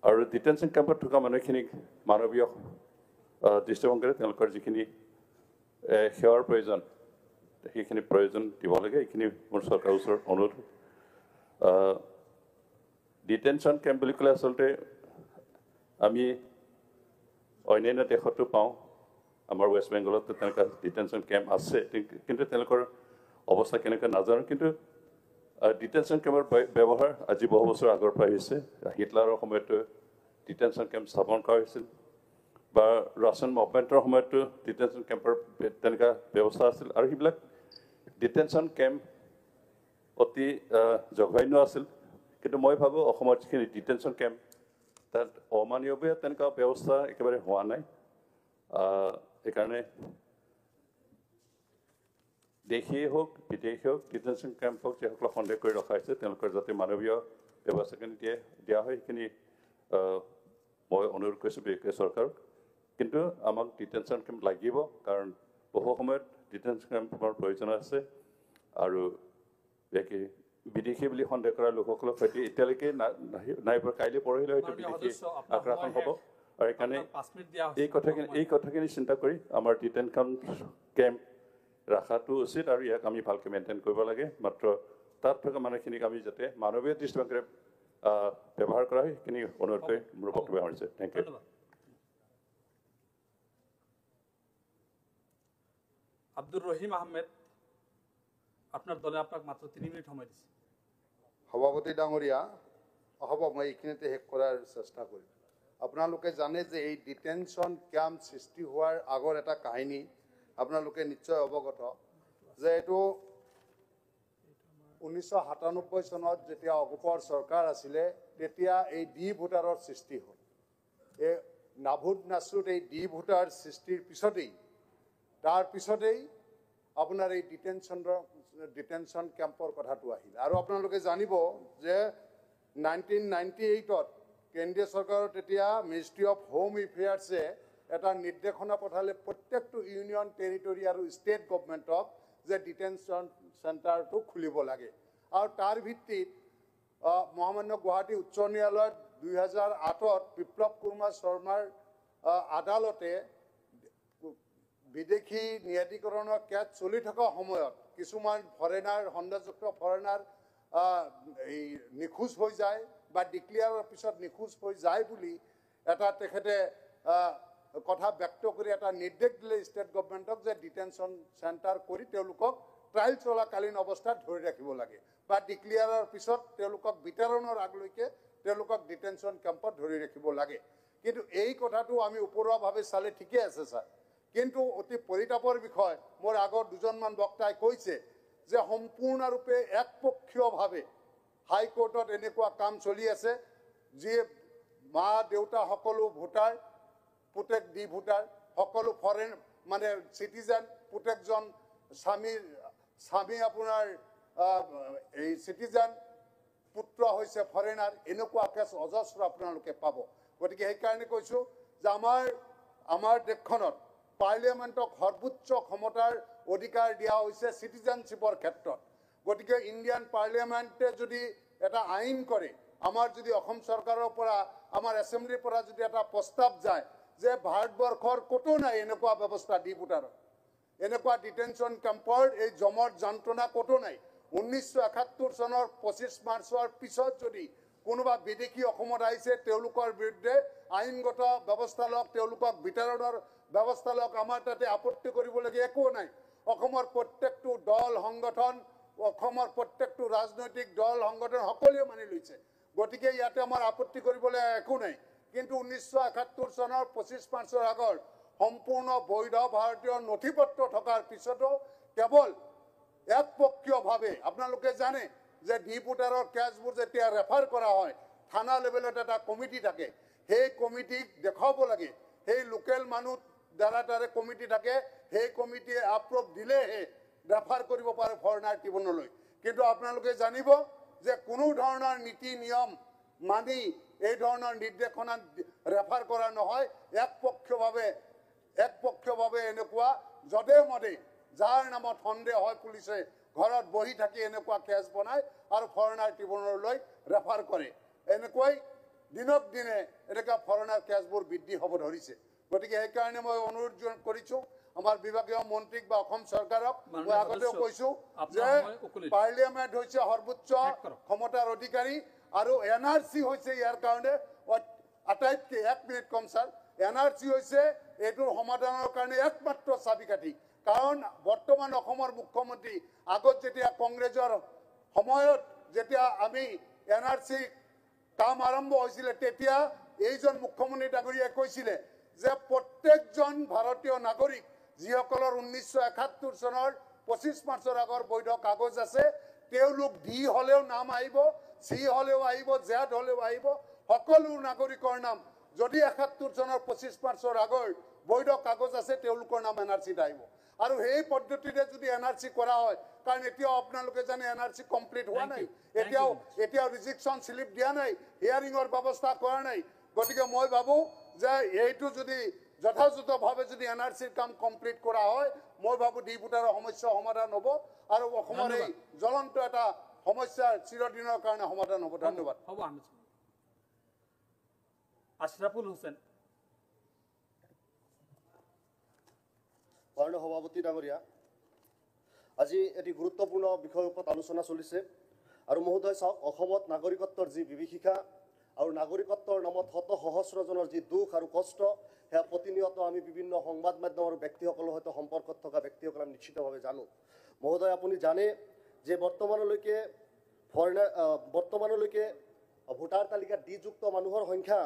আৰু ডিটেনশ্যন কেম্পত থকা মানুহখিনিক মানৱীয় দৃষ্টিভংগীৰে তেওঁলোকৰ যিখিনি সেৱাৰ প্ৰয়োজন সেইখিনি প্ৰয়োজন দিব লাগে। এইখিনি মোৰ চৰকাৰৰ ওচৰত অনুৰোধ। ডিটেনশ্যন কেম্প বুলি ক'লে আচলতে আমি অন্যান্য দেশতো পাওঁ, আমাৰ ৱেষ্ট বেংগলতো তেনেকুৱা ডিটেনশ্যন কেম্প আছে, কিন্তু তেওঁলোকৰ অৱস্থা কেনেকৈ নাজানো। কিন্তু ডিটেনশ্যন কেম্পৰ ব্যৱহাৰ আজি বহু বছৰ আগৰ পৰা হৈছে। হিটলাৰৰ সময়তো ডিটেনশ্যন কেম্প স্থাপন কৰা হৈছিল, বা ৰাছিয়ান মুভমেণ্টৰ সময়তো ডিটেনশ্যন কেম্পৰ তেনেকুৱা ব্যৱস্থা আছিল। আৰু সেইবিলাক ডিটেনশ্যন কেম্প অতি জঘন্য আছিল। কিন্তু মই ভাবোঁ অসমত যিখিনি ডিটেনশ্যন কেম্প তাত অমানৱীয় তেনেকুৱা ব্যৱস্থা একেবাৰে হোৱা নাই। সেইকাৰণে দেশীয়ে হওক বিদেশী হওক ডিটেনশ্যন কেম্প হওক যিসকলক সন্দেহ কৰি ৰখা হৈছে তেওঁলোকৰ যাতে মানৱীয় ব্যৱস্থাখিনি দিয়া হয় সেইখিনি মই অনুৰোধ কৰিছোঁ বিশেষকৈ চৰকাৰক। কিন্তু আমাক ডিটেনশ্যন কেম্প লাগিব, কাৰণ বহু সময়ত ডিটেনশ্যন কেম্পৰ প্ৰয়োজন আছে। আৰু বিশেষকৈ বিদেশী বুলি সন্দেহ কৰা লোকসকলক হয়তো এতিয়ালৈকে নাই পৰা, কাইলৈ পৰহিলৈ হয়তো বিদেশী আগ্ৰাসন হ'ব। আৰু সেইকাৰণে এই কথাখিনি চিন্তা কৰি আমাৰ ডিটেনশ্যন কেম্প ৰখাটো উচিত, আৰু ইয়াক আমি ভালকৈ মেইনটেইন কৰিব লাগে। মাত্ৰ তাত থকা মানুহখিনিক আমি যাতে মানৱীয় দৃষ্টিভংগীৰে ব্যৱহাৰ কৰা হয় সেইখিনি অনুৰোধ কৰি মোৰ বক্তব্য সামৰিছে। Thank you. আব্দুৰ ৰহিম আহমেদ, আপনাৰ দলে আপনাৰ মাত্ৰ 3 মিনিট সময় দিছে। সভাপতি ডাঙৰীয়া, হ'ব মই এইখিনিতে শেষ কৰাৰ চেষ্টা কৰিম। আপোনালোকে জানে যে এই ডিটেনশ্যন কেম্প সৃষ্টি হোৱাৰ আগৰ এটা কাহিনী আপোনালোকে নিশ্চয় অৱগত, যে এইটো 1997 চনত যেতিয়া অগপৰ চৰকাৰ আছিলে তেতিয়া এই ডি ভোটাৰৰ সৃষ্টি হ'ল। এই নাভুদ নাচুত এই ডি ভোটাৰ সৃষ্টিৰ পিছতেই আপোনাৰ এই ডিটেনশ্যন কেম্পৰ কথাটো আহিল। আৰু আপোনালোকে জানিব যে 1998ত কেন্দ্ৰীয় চৰকাৰৰ তেতিয়া মিনিষ্ট্ৰী অফ হোম এফেয়াৰ্ছে এটা নিৰ্দেশনা পঠালে প্ৰত্যেকটো ইউনিয়ন টেৰিটৰী আৰু ষ্টেট গভৰ্ণমেণ্টক যে ডিটেনশ্যন চেণ্টাৰটো খুলিব লাগে। আৰু তাৰ ভিত্তিত মহামান্য গুৱাহাটী উচ্চ ন্যায়ালয়ত 2008ত বিপ্লৱ কুমাৰ শৰ্মাৰ আদালতে বিদেশী ন্যায়াধীকৰণৰ কেছ চলি থকা সময়ত কিছুমান ফৰেনাৰ সন্দেহযুক্ত ফৰেনাৰ এই নিখোজ হৈ যায় বা ডিক্লেয়াৰৰ পিছত নিখোজ হৈ যায় বুলি এটা তেখেতে কথা ব্যক্ত কৰি এটা নিৰ্দেশ দিলে ষ্টেট গভৰ্ণমেণ্টক যে ডিটেনশ্যন চেণ্টাৰ কৰি তেওঁলোকক ট্ৰায়েল চলাকালীন অৱস্থাত ধৰি ৰাখিব লাগে, বা ডিক্লেয়াৰৰ পিছত তেওঁলোকক বিতৰণৰ আগলৈকে তেওঁলোকক ডিটেনশ্যন কেম্পত ধৰি ৰাখিব লাগে। কিন্তু এই কথাটো আমি ওপৰুৱাভাৱে চালে ঠিকে আছে ছাৰ, কিন্তু অতি পৰিতাপৰ বিষয় মোৰ আগৰ দুজনমান বক্তাই কৈছে যে সম্পূৰ্ণৰূপে একপক্ষীয়ভাৱে হাইকোৰ্টত এনেকুৱা কাম চলি আছে, যিয়ে মা দেউতা সকলো ভোটাৰ, পুতেক ডি ভোটাৰ সকলো ফৰেন মানে চিটিজেন, পুতেকজন স্বামী আপোনাৰ এই চিটিজেন, পুত্ৰ হৈছে ফৰেনাৰ, এনেকুৱা কেছ অজস্ৰ আপোনালোকে পাব। গতিকে সেইকাৰণে কৈছোঁ যে আমাৰ দেশখনত পাৰ্লিয়ামেণ্টক সৰ্বোচ্চ ক্ষমতাৰ অধিকাৰ দিয়া হৈছে চিটিজেনশ্বিপৰ ক্ষেত্ৰত। গতিকে ইণ্ডিয়ান পাৰ্লিয়ামেণ্টে যদি এটা আইন কৰে, আমাৰ যদি অসম চৰকাৰৰ পৰা আমাৰ এছেম্বলিৰ পৰা যদি এটা প্ৰস্তাৱ যায় যে ভাৰতবৰ্ষৰ ক'তো নাই এনেকুৱা ব্যৱস্থা ডি ভোটাৰৰ, এনেকুৱা ডিটেনশ্যন কেম্পৰ এই জমৰ যন্ত্ৰণা ক'তো নাই। 1971 চনৰ 25 মাৰ্চৰ পিছত যদি কোনোবা বিদেশী অসমত আহিছে তেওঁলোকৰ বিৰুদ্ধে আইনগত ব্যৱস্থা লওক, তেওঁলোকক বিতৰণৰ ব্যৱস্থা লওক, আমাৰ তাতে আপত্তি কৰিবলগীয়া একো নাই। অসমৰ প্ৰত্যেকটো দল সংগঠন, অসমৰ প্ৰত্যেকটো ৰাজনৈতিক দল সংগঠন সকলোৱে মানি লৈছে। গতিকে ইয়াতে আমাৰ আপত্তি কৰিবলৈ একো নাই। কিন্তু 1971 চনৰ 25 মাৰ্চৰ আগৰ সম্পূৰ্ণ বৈধ ভাৰতীয় নথি পত্ৰ থকাৰ পিছতো কেৱল একপক্ষীয়ভাৱে আপোনালোকে জানে যে ডি ভোটাৰৰ কেছবোৰ যেতিয়া ৰেফাৰ কৰা হয় থানা লেভেলত এটা কমিটি থাকে, সেই কমিটিক দেখাব লাগে, সেই লোকেল মানুহ দ্বাৰা কমিটি থাকে, সেই কমিটিয়ে এপ্ৰুভ দিলেহে ৰেফাৰ কৰিব পাৰে ফৰেনাৰ ট্ৰিবিউনেললৈ। কিন্তু আপোনালোকে জানিব যে কোনো ধৰণৰ নীতি নিয়ম মানি এই ধৰণৰ নিৰ্দেশনা ৰেফাৰ কৰা নহয়, একপক্ষীয়ভাৱে এনেকুৱা যধে মধে যাৰ নামত সন্দেহ হয় পুলিচে ঘৰত বহি থাকি এনেকুৱা কেছ বনায় আৰু ফৰেনাৰ ট্ৰিবিউনেললৈ ৰেফাৰ কৰে। এনেকৈ দিনক দিনে এনেকুৱা ফৰেনাৰ কেছবোৰ বৃদ্ধি হ'ব ধৰিছে। গতিকে সেইকাৰণে মই অনুৰোধ কৰিছোঁ আমাৰ বিভাগীয় মন্ত্ৰীক বা অসম চৰকাৰক মই আগতেও কৈছোঁ যে পাৰ্লিয়ামেণ্ট হৈছে সৰ্বোচ্চ ক্ষমতাৰ অধিকাৰী আৰু NRC হৈছে ইয়াৰ কাৰণে আটাইতকৈ 1 মিনিট কম ছাৰ NRC হৈছে এইটোৰ সমাধানৰ কাৰণে একমাত্ৰ চাবিকাঠি কাৰণ বৰ্তমান অসমৰ মুখ্যমন্ত্ৰী আগত যেতিয়া কংগ্ৰেছৰ সময়ত যেতিয়া আমি NRC কাম আৰম্ভ হৈছিলে তেতিয়া এইজন মুখ্যমন্ত্ৰী ডাঙৰীয়াই কৈছিলে যে প্ৰত্যেকজন ভাৰতীয় নাগৰিক যিসকলৰ 1971 চনৰ 25 মাৰ্চৰ আগৰ বৈধ কাগজ আছে তেওঁলোক ডি হলেও নাম আহিব চি হলেও আহিব জেড হলেও আহিব সকলো নাগৰিকৰ নাম যদি 71 চনৰ 25 মাৰ্চৰ আগৰ বৈধ কাগজ আছে তেওঁলোকৰ নাম NRCত আহিব আৰু সেই পদ্ধতিৰে যদি NRC কৰা হয় কাৰণ এতিয়াও আপোনালোকে জানে NRC কমপ্লিট হোৱা নাই এতিয়াও ৰিজেকশ্যন স্লিপ দিয়া নাই হিয়াৰিঙৰ ব্যৱস্থা কৰা নাই গতিকে মই ভাবোঁ যে এইটো যদি যথাযথভাৱে যদি NRCৰ কাম কমপ্লিট কৰা হয় মই ভাবোঁ ডি ভোটাৰৰ সমস্যা সমাধান হ'ব আৰু অসমৰ এই জ্বলন্ত এটা সমস্যাৰ চিৰদিনৰ কাৰণে সমাধান হ'ব ধন্যবাদ হ'ব আশৰাফুল হোসেন মাননীয় সভাপতি ডাঙৰীয়া আজি এটি গুৰুত্বপূৰ্ণ বিষয়ৰ ওপৰত আলোচনা চলিছে আৰু মহোদয় চাওক অসমত নাগৰিকত্বৰ যি বিভীষিকা আৰু নাগৰিকত্বৰ নামত শত সহস্ৰজনৰ যি দুখ আৰু কষ্ট সেয়া প্ৰতিনিয়ত আমি বিভিন্ন সংবাদ মাধ্যম আৰু ব্যক্তিসকলৰ সৈতে সম্পৰ্কত থকা ব্যক্তিসকল আমি নিশ্চিতভাৱে জানো মহোদয় আপুনি জানে যে বৰ্তমানলৈকে ভোটাৰ তালিকাত ডিযুক্ত মানুহৰ সংখ্যা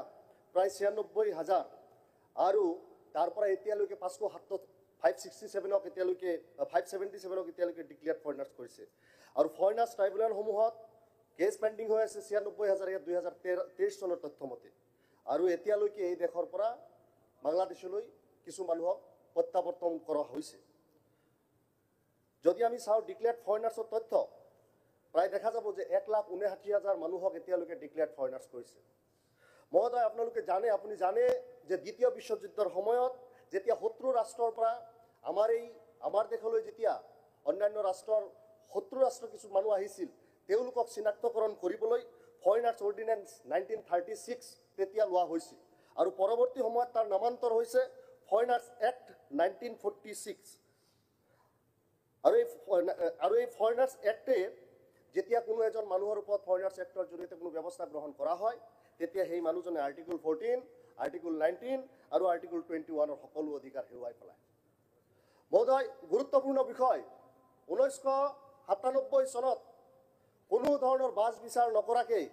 প্ৰায় ৯৬,০০০ আৰু তাৰ পৰা এতিয়ালৈকে 567ক এতিয়ালৈকে 577ক এতিয়ালৈকে ডিক্লেয়াৰ্ড ফৰেনাৰ্ছ কৰিছে আৰু ফৰেনাৰ্ছ ট্ৰাইব্যুনেলসমূহত কেছ পেণ্ডিং হৈ আছে ৯৬,০০০ 2023 চনৰ তথ্য মতে আৰু এতিয়ালৈকে এই দেশৰ পৰা বাংলাদেশলৈ কিছু মানুহক প্ৰত্যাৱৰ্তন কৰা হৈছে যদি আমি চাওঁ ডিক্লেয়াৰ্ড ফৰেনাৰ্ছৰ তথ্য প্ৰায় দেখা যাব যে ১,৫৯,০০০ মানুহক এতিয়ালৈকে ডিক্লেয়াৰ্ড ফৰেনাৰ্ছ কৰিছে মহোদয় আপোনালোকে জানে আপুনি জানে যে দ্বিতীয় বিশ্বযুদ্ধৰ সময়ত যেতিয়া শত্ৰু ৰাষ্ট্ৰৰ পৰা আমাৰ দেশলৈ যেতিয়া অন্যান্য ৰাষ্ট্ৰৰ শত্ৰু ৰাষ্ট্ৰৰ কিছু মানুহ আহিছিল তেওঁলোকক চিনাক্তকৰণ কৰিবলৈ ফৰেনাৰ্ছ অৰ্ডিনেন্স 1936 তেতিয়া লোৱা হৈছিল আৰু পৰৱৰ্তী সময়ত তাৰ নামান্তৰ হৈছে ফৰেনাৰ্ছ এক্ট 1946 আৰু এই ফৰেনাৰ্ছ এক্টে যেতিয়া কোনো এজন মানুহৰ ওপৰত ফৰেনাৰ্ছ এক্টৰ জৰিয়তে কোনো ব্যৱস্থা গ্ৰহণ কৰা হয় তেতিয়া সেই মানুহজনে আৰ্টিকল 14 আৰ্টিকল 19 আৰু আৰ্টিকল 21ৰ সকলো অধিকাৰ হেৰুৱাই পেলায় মহোদয় গুৰুত্বপূৰ্ণ বিষয় 1997 চনত কোনো ধৰণৰ বাছ বিচাৰ নকৰাকৈ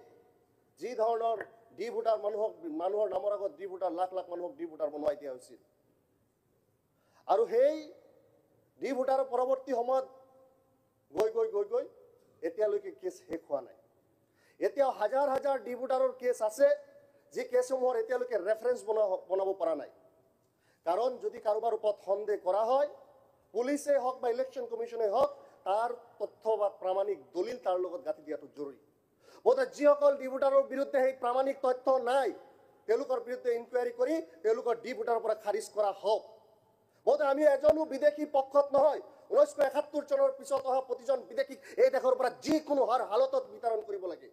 যি ধৰণৰ ডি ভোটাৰ মানুহৰ নামৰ আগত ডি ভোটাৰ লাখ লাখ মানুহক ডি ভোটাৰ বনোৱাই দিয়া হৈছিল আৰু সেই ডি ভোটাৰৰ পৰৱৰ্তী সময়ত গৈ এতিয়ালৈকে কেছ শেষ হোৱা নাই এতিয়াও হাজাৰ হাজাৰ ডি ভোটাৰৰ কেছ আছে যি কেছসমূহৰ এতিয়ালৈকে ৰেফাৰেন্স বনাব পৰা নাই কাৰণ যদি কাৰোবাৰ ওপৰত সন্দেহ কৰা হয় পুলিচে হওক বা ইলেকশ্যন কমিশ্যনে হওক তাৰ তথ্য বা প্ৰামাণিক দলিল তাৰ লগত গাঁঠি দিয়াটো জৰুৰী বোধহয় যিসকল ডি ভোটাৰৰ বিৰুদ্ধে সেই প্ৰামাণিক তথ্য নাই তেওঁলোকৰ বিৰুদ্ধে ইনকুৱাৰী কৰি তেওঁলোকৰ ডি ভোটাৰৰ পৰা খাৰিজ কৰা হওক বোধহয় আমি এজনো বিদেশী পক্ষত নহয় 1971 চনৰ পিছত অহা প্ৰতিজন বিদেশীক এই দেশৰ পৰা যিকোনো হালতত বিতৰণ কৰিব লাগে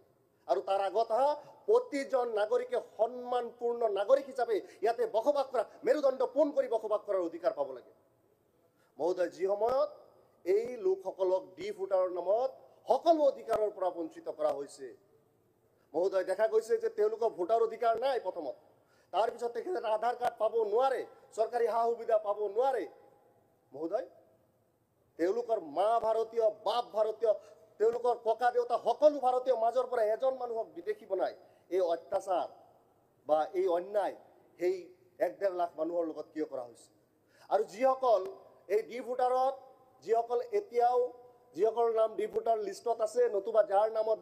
আৰু তাৰ আগত অহা প্ৰতিজন নাগৰিকে সন্মানপূৰ্ণ নাগৰিক হিচাপে ইয়াতে বসবাস কৰা মেৰুদণ্ড পোন কৰি বসবাস কৰাৰ অধিকাৰ পাব লাগে মহোদয় যি সময়ত এই লোকসকলক ডি ভোটাৰৰ নামত সকলো অধিকাৰৰ পৰা বঞ্চিত কৰা হৈছে মহোদয় দেখা গৈছে যে তেওঁলোকৰ ভোটাৰ অধিকাৰ নাই প্ৰথমত তাৰ পিছত তেখেতে আধাৰ কাৰ্ড পাব নোৱাৰে চৰকাৰী সা সুবিধা পাব নোৱাৰে মহোদয় তেওঁলোকৰ মা ভাৰতীয় বাপ ভাৰতীয় তেওঁলোকৰ ককা দেউতা সকলো ভাৰতীয় মাজৰ পৰা এজন মানুহক বিদেশী বনাই এই অত্যাচাৰ বা এই অন্যায় সেই ১.৫ লাখ মানুহৰ লগত কিয় কৰা হৈছে আৰু যিসকল এই ডি ভোটাৰত যিসকল নাম ডি ভোটাৰ লিষ্টত আছে নতুবা যাৰ নামত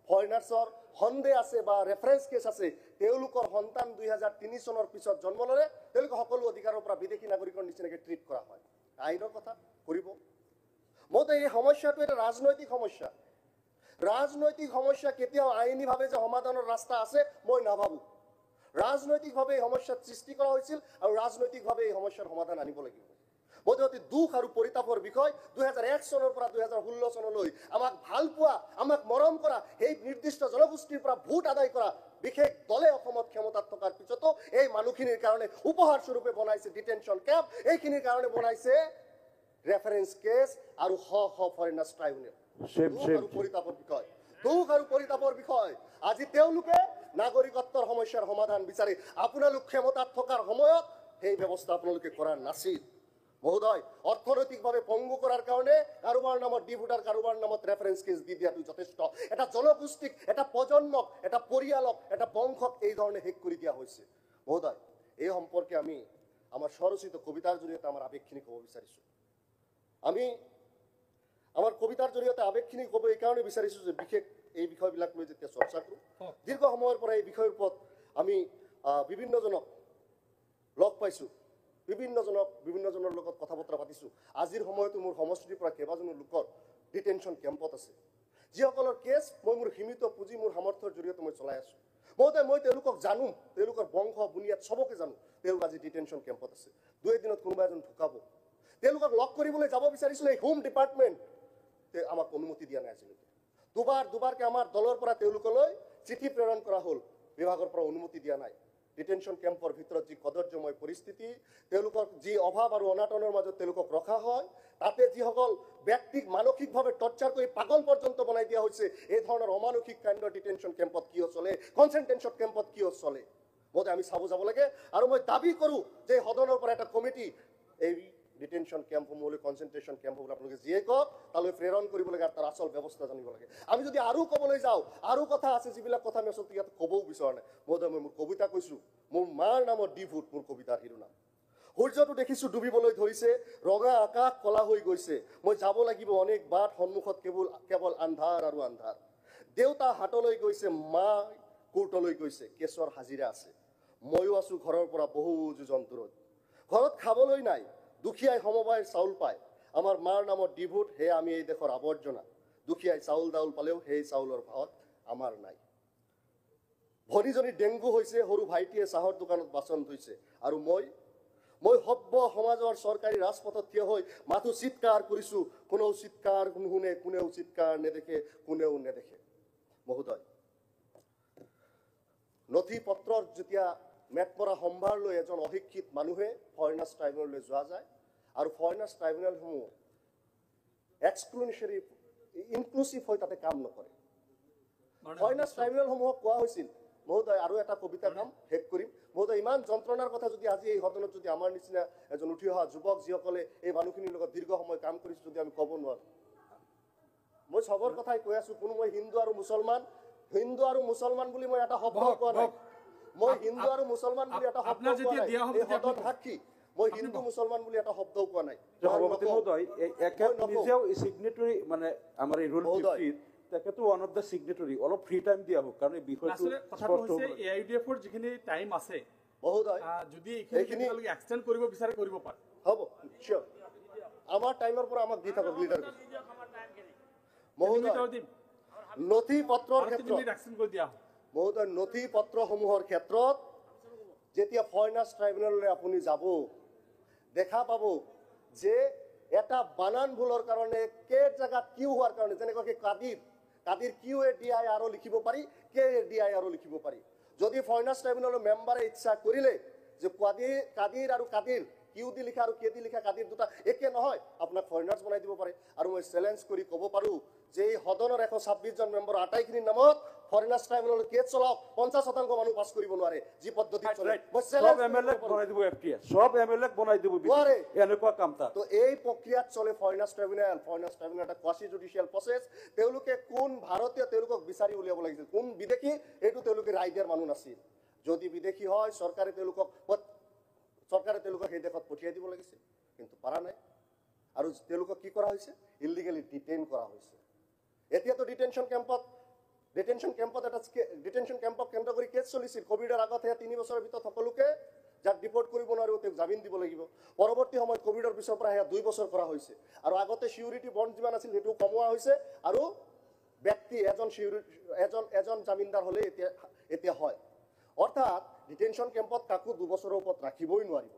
ফৰেনাৰ্ছৰ সন্দেহ আছে বা ৰেফাৰেন্স কেছ আছে তেওঁলোকৰ সন্তান 2003 চনৰ পিছত জন্ম ল'লে তেওঁলোকে সকলো অধিকাৰৰ পৰা বিদেশী নাগৰিকৰ নিচিনাকৈ ট্ৰিট কৰা হয় আইনৰ কথা কৰিব মতে এই সমস্যাটো এটা ৰাজনৈতিক সমস্যা কেতিয়াও আইনীভাৱে যে সমাধানৰ ৰাস্তা আছে মই নাভাবোঁ ৰাজনৈতিকভাৱে এই সমস্যাৰ সৃষ্টি কৰা হৈছিল আৰু ৰাজনৈতিকভাৱে এই সমস্যাৰ সমাধান আনিব লাগিব বোধহয় অতি দুখ আৰু পৰিতাপৰ বিষয় 2001 চনৰ পৰা 2016 চনলৈ আমাক ভাল পোৱা, আমাক মৰম কৰা, সেই নিৰ্দিষ্ট জনগোষ্ঠীৰ পৰা ভোট আদায় কৰা বিশেষ দলে অসমত ক্ষমতাত থকাৰ পিছতো এই মানুহখিনিৰ কাৰণে উপহাৰ স্বৰূপে বনাইছে ডিটেনশ্যন কেম্প, এইখিনিৰ কাৰণে বনাইছে ৰেফাৰেন্স কেছ আৰু ফৰেনাৰ্ছ ট্ৰাইব্যুনেল। পৰিতাপৰ বিষয়, দুখ আৰু পৰিতাপৰ বিষয়। আজি তেওঁলোকে নাগৰিকত্বৰ সমস্যাৰ সমাধান বিচাৰি আপোনালোক ক্ষমতাত থকাৰ সময়ত সেই ব্যৱস্থা আপোনালোকে কৰা নাছিল। মহোদয়, অৰ্থনৈতিকভাৱে পংগু কৰাৰ কাৰণে কাৰোবাৰ নামত ডি ভোটাৰ, কাৰোবাৰ নামত ৰেফাৰেন্স কেছ দি দিয়াটো যথেষ্ট। এটা জনগোষ্ঠীক, এটা প্ৰজন্মক, এটা পৰিয়ালক, এটা বংশক এই ধৰণে শেষ কৰি দিয়া হৈছে। মহোদয়, এই সম্পৰ্কে আমি আমাৰ স্বৰচিত কবিতাৰ জৰিয়তে আমাৰ আৱেগখিনি ক'ব বিচাৰিছোঁ। আমি আমাৰ কবিতাৰ জৰিয়তে আৱেগখিনি ক'ব এইকাৰণে বিচাৰিছোঁ যে বিশেষ এই বিষয়বিলাক লৈ যেতিয়া চৰ্চা কৰোঁ, দীৰ্ঘ সময়ৰ পৰা এই বিষয়ৰ ওপৰত আমি বিভিন্নজনক লগ পাইছোঁ, বিভিন্নজনৰ লগত কথা বতৰা পাতিছোঁ। আজিৰ সময়তো মোৰ সমষ্টিৰ পৰা কেইবাজনো লোকৰ ডিটেনশ্যন কেম্পত আছে, যিসকলৰ কেছ মই মোৰ সীমিত পুঁজি, মোৰ সামৰ্থ্যৰ জৰিয়তে মই চলাই আছোঁ। মহোদয়, মই তেওঁলোকক জানো, তেওঁলোকৰ বংশ বুনিয়াদ চবকে জানো। তেওঁলোক আজি ডিটেনশ্যন কেম্পত আছে, 2 এদিনত কোনোবা এজন ঢুকাব। তেওঁলোকক লগ কৰিবলৈ যাব বিচাৰিছিলোঁ, এই হোম ডিপাৰ্টমেণ্ট আমাক অনুমতি দিয়া নাই আজিলৈকে। দুবাৰকৈ আমাৰ দলৰ পৰা তেওঁলোকলৈ চিঠি প্ৰেৰণ কৰা হ'ল, বিভাগৰ পৰা অনুমতি দিয়া নাই। ডিটেনশ্যন কেম্পৰ ভিতৰত যি কদৰ্যময় পৰিস্থিতি, তেওঁলোকৰ যি অভাৱ আৰু অনাটনৰ মাজত তেওঁলোকক ৰখা হয়, তাতে যিসকল ব্যক্তিক মানসিকভাৱে টৰ্চাৰ কৰি পাগল পৰ্যন্ত বনাই দিয়া হৈছে, এই ধৰণৰ অমানসিক কাণ্ড ডিটেনশ্যন কেম্পত কিয় চলে, কনচেনট্ৰেশ্যন কেম্পত কিয় চলে, বোধহয় আমি চাব যাব লাগে। আৰু মই দাবী কৰোঁ যে সদনৰ পৰা এটা কমিটি এই ডিটেনশ্যন কেম্পসমূহলৈ, কনচেনট্ৰেশ্যন কেম্পসমূহ আপোনালোকে যিয়ে কওক তালৈ প্ৰেৰণ কৰিব লাগে আৰু তাৰ আচল ব্যৱস্থা জানিব লাগে। আমি যদি আৰু ক'বলৈ যাওঁ, আৰু কথা আছে যিবিলাক কথা আমি আচলতে ইয়াত ক'বও বিচৰা নাই। মহোদয়, মই মোৰ কবিতা কৈছোঁ, মোৰ মাৰ নামত ডি ভোট মোৰ কবিতাৰ শিৰোনাম। সূৰ্যটো দেখিছোঁ ডুবিবলৈ ধৰিছে, ৰঙা আকাশ কলা হৈ গৈছে, মই যাব লাগিব অনেক বাট, সন্মুখত কেৱল আন্ধাৰ আৰু আন্ধাৰ। দেউতা হাটলৈ গৈছে, মা কোৰ্টলৈ গৈছে, কেছৰ হাজিৰা আছে, ময়ো আছোঁ ঘৰৰ পৰা বহু যোজন দূৰত। ঘৰত খাবলৈ নাই, দুখীয়াই সমবায়ৰ চাউল পায়, আমাৰ মাৰ নামত ডি ভোট, সেয়া আমি এই দেশৰ আৱৰ্জনা। দুখীয়াই চাউল দাউল পালেও সেই চাউলৰ ভাত আমাৰ নাই। ভনীজনী ডেংগু হৈছে, সৰু ভাইটিয়ে চাহৰ দোকানত বাচন ধুইছে, আৰু মই সভ্য সমাজৰ চৰকাৰী ৰাজপথত থিয় হৈ মাথো চিৎকাৰ কৰিছোঁ, কোনেও চিৎকাৰ নুশুনে, কোনেও চিৎকাৰ নেদেখে, কোনেও নেদেখে। মহোদয়, নথি পত্ৰৰ যেতিয়া মেটমৰা সম্ভাৰ লৈ এজন অশিক্ষিত মানুহে ফৰেনাৰ্ছ ট্ৰাইব্যুনেললৈ যোৱা যায়, আৰু ফৰেনাৰ্ছ ট্ৰাইব্যুনেলসমূহ এক্সক্লুচিভ ইনক্লুচিভ হৈ তাতে কাম নকৰে। ফৰেনাৰ্ছ ট্ৰাইব্যুনেলসমূহক কোৱা হৈছিল, মহোদয় আৰু এটা কবিতাৰ নাম শেষ কৰিম। মহোদয়, ইমান যন্ত্ৰণাৰ কথা যদি আজি এই সদনত যদি আমাৰ নিচিনা এজন উঠি অহা যুৱক যিসকলে এই মানুহখিনিৰ লগত দীৰ্ঘ সময় কাম কৰিছোঁ যদি আমি ক'ব নোৱাৰোঁ, মই চবৰ কথাই কৈ আছোঁ, কোনো মই হিন্দু আৰু মুছলমান বুলি মই এটা শব্দ কোৱা নাই। মই হিন্দু আৰু মুছলমান বুলি এটা শব্দ কোৱা নাই, এই সদন সাক্ষী, মই হিন্দু মুছলমান বুলি এটা শব্দও কোৱা নাই। সভাপতি মহোদয়, নিজেও সিগনেটৰী, মানে আমাৰ এই ৰুল 50 তেখেতো ওৱান অফ দ্য সিগনেটৰী, অলপ ফ্ৰী টাইম দিয়া হোক, কাৰণ এই বিষয়টো স্পষ্ট হ'ব। এআইডিএফৰ যিখিনি টাইম আছে মহোদয়, যদি এইখিনি এক্সটেণ্ড কৰিব বিচাৰে কৰিব পাৰে, হ'ব, চিয়ৰ। আমাৰ টাইমৰ পৰা আমাক দি থাকক লিডাৰ। মহোদয়, নথি পত্ৰৰ ক্ষেত্ৰত, মহোদয় নথি পত্ৰসমূহৰ ক্ষেত্ৰত যেতিয়া ফৰেনাৰ্ছ ট্ৰাইব্যুনেললৈ আপুনি যাব, দেখা পাব যে এটা বানান ভুলৰ কাৰণে কে জেগাত কিউ হোৱাৰ কাৰণে, যেনেকৈ Qadir Q A D I R লিখিব পাৰি, কে এ ডি আই আৰ লিখিব পাৰি। যদি ফৰেনাৰ্ছ ট্ৰাইব্যুনেলৰ মেম্বাৰে ইচ্ছা কৰিলে যে কাদিৰ আৰু কাদিৰ কিউ দি লিখা আৰু কে দি লিখা কাদিৰ দুটা একে নহয়, আপোনাক ফৰেনাৰ্ছ বনাই দিব পাৰে। আৰু মই চেলেঞ্জ কৰি ক'ব পাৰোঁ যে এই সদনৰ 126 জন মেম্বাৰ আটাইখিনিৰ নামত ফৰেনাৰ্ছ ট্ৰাইব্যুনেলৰ কেছ চলাওক, 50% মানুহ পাছ কৰিব নোৱাৰে যি পদ্ধতিত চলে। সব এমএলএ বনাই দিব এফটিএস, সব এমএলএ বনাই দিব নোৱাৰে, এনেকুৱা কাম তাত। তো এই প্ৰক্ৰিয়াত চলে ফৰেনাৰ্ছ ট্ৰাইব্যুনেল। ফৰেনাৰ্ছ ট্ৰাইব্যুনেল এটা কোৱাচি জুডিচিয়েল প্ৰচেছ। তেওঁলোকে কোন ভাৰতীয় তেওঁলোকক বিচাৰি উলিয়াব লাগিছিল, কোন বিদেশী এইটো তেওঁলোকে ৰায় দিয়াৰ মানুহ নাছিল। যদি বিদেশী হয় চৰকাৰে তেওঁলোকক সেই দেশত পঠিয়াই দিব লাগিছিল, কিন্তু পাৰা নাই। আৰু তেওঁলোকক কি কৰা হৈছে, ইলিগেলি ডিটেইন কৰা হৈছে। এতিয়াতো ডিটেনশ্যন কেম্পত কেন্দ্ৰ কৰি কেছ চলিছিল। কোভিডৰ আগত 3 বছৰৰ ভিতৰত সকলোকে যাক ডিপৰ্ট কৰিব নোৱাৰিব তেওঁক জামিন দিব লাগিব। পৰৱৰ্তী সময়ত কোভিডৰ পিছৰ পৰা 2 বছৰ কৰা হৈছে। আৰু আগতে চিউৰিটি বণ্ড যিমান আছিল সেইটো কমোৱা হৈছে, আৰু ব্যক্তি এজন জামিনদাৰ হ'লে এতিয়া হয়। অৰ্থাৎ ডিটেনশ্যন কেম্পত কাকো 2 বছৰৰ ওপৰত ৰাখিবই নোৱাৰিব।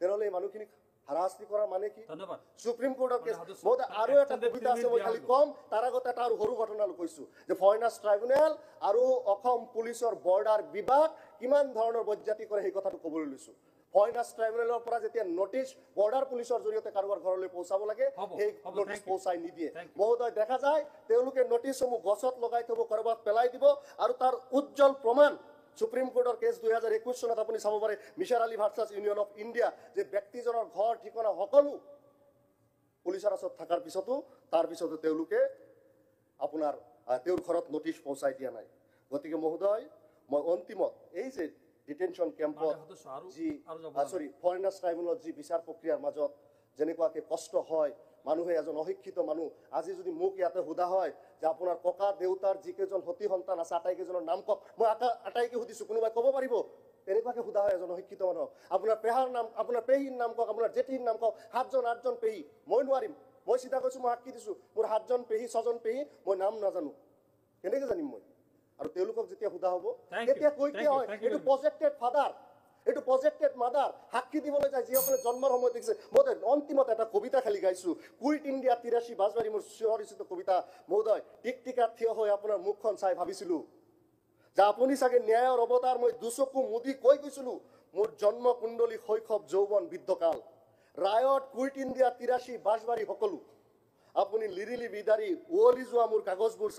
তেনেহ'লে এই মানুহখিনিক হাৰাশাস্তি কৰা মানে কি? ধন্যবাদ। সুপ্ৰিম কোৰ্টৰ কেছ সদস্য, মই আৰু এটা extended কবিতা আছে, period মই দিয়া খালি হ'ব। কম তাৰ আগতে এটা আৰু সৰু ঘটনা কৈছো যে ফৰেনাৰ্ছ ট্ৰাইব্যুনেল আৰু অসম পুলিচৰ বৰ্ডাৰ বিভাগ কিমান ধৰণৰ বৈজ্ঞাতিক কৰে সেই কথাটো ক'বলৈ লৈছো। ফৰেনাৰ্ছ ট্ৰাইব্যুনেলৰ পৰা যেতিয়া নটিচ বৰ্ডাৰ পুলিচৰ জৰিয়তে কাৰোবাৰ ঘৰলৈ পৌঁছাব লাগে, সেই নটিচ পৌঁছাই নিদিয়ে। মহোদয়, দেখা যায় তেওঁলোকে নটিচসমূহ গছত লগাই থব, কাৰোবাক পেলাই দিব, আৰু তাৰ উজ্জ্বল প্ৰমাণ সুপ্ৰিম কোৰ্টৰ কেছ 2021 চনত আপুনি চাব পাৰে, Mishar Ali versus Union of India, যে ব্যক্তিজনৰ ঘৰ ঠিকনা সকলো পুলিচৰ ওচৰত থকাৰ পিছতো তাৰ পিছতো তেওঁলোকে আপোনাৰ তেওঁৰ ঘৰত নটিচ পৌঁছাই দিয়া নাই। গতিকে মহোদয়, মই অন্তিমত এই যে ডিটেনশ্যন কেম্পত যি ফৰেনাৰ্ছ ট্ৰাইব্যুনেলত যি বিচাৰ প্ৰক্ৰিয়াৰ মাজত যেনেকুৱাকৈ কষ্ট হয়, মানুহে এজন অশিক্ষিত মানুহ, আজি যদি মোক ইয়াতে সোধা হয় যে আপোনাৰ ককা দেউতাৰ যিকেইজন সতি সন্তান আছে আটাইকেইজনৰ নাম কওক, মই আটাইকে সুধিছোঁ, কোনোবাই ক'ব পাৰিব? তেনেকুৱাকৈ সোধা হয় এজন অশিক্ষিত মানুহক, আপোনাৰ পেহাৰ নাম, আপোনাৰ পেহীৰ নাম কওক, আপোনাৰ জেঠীৰ নাম কওক, 7জন 8জন পেহী। মই নোৱাৰিম, মই চিধা কৈছোঁ, মই সাক্ষী দিছোঁ, মোৰ 7জন পেহী 6জন পেহী মই নাম নাজানো, কেনেকৈ জানিম মই? আৰু তেওঁলোকক যেতিয়া সোধা হ'ব তেতিয়া কৈ কি হয়, এইটো প্ৰজেক্টেড ফাদাৰ, এইটো প্ৰজেক্টেড মাদাৰ, সাক্ষী দিবলৈ যায় যিসকলে জন্মৰ সময়ত দেখিছে। মই অন্তিমত এটা কবিতা খালি গাইছোঁ, কুইট ইণ্ডিয়া 83 বাজবাৰী, মোৰ চিৰপৰিচিত কবিতা। মহোদয়, টিকটিকাত থিয় হৈ আপোনাৰ মুখখন চাই ভাবিছিলোঁ যে আপুনি চাগে ন্যায়ৰ অৱতাৰ। মই দুচকু মুদি কৈ গৈছিলোঁ, মোৰ জন্ম কুণ্ডলী শৈশৱ যৌৱন বৃদ্ধকাল, ৰায়ত কুইট ইণ্ডিয়া 83 বাজবাৰী সকলো, আপুনি লিৰিলি বিদাৰি উৱলি যোৱা মোৰ কাগজবোৰ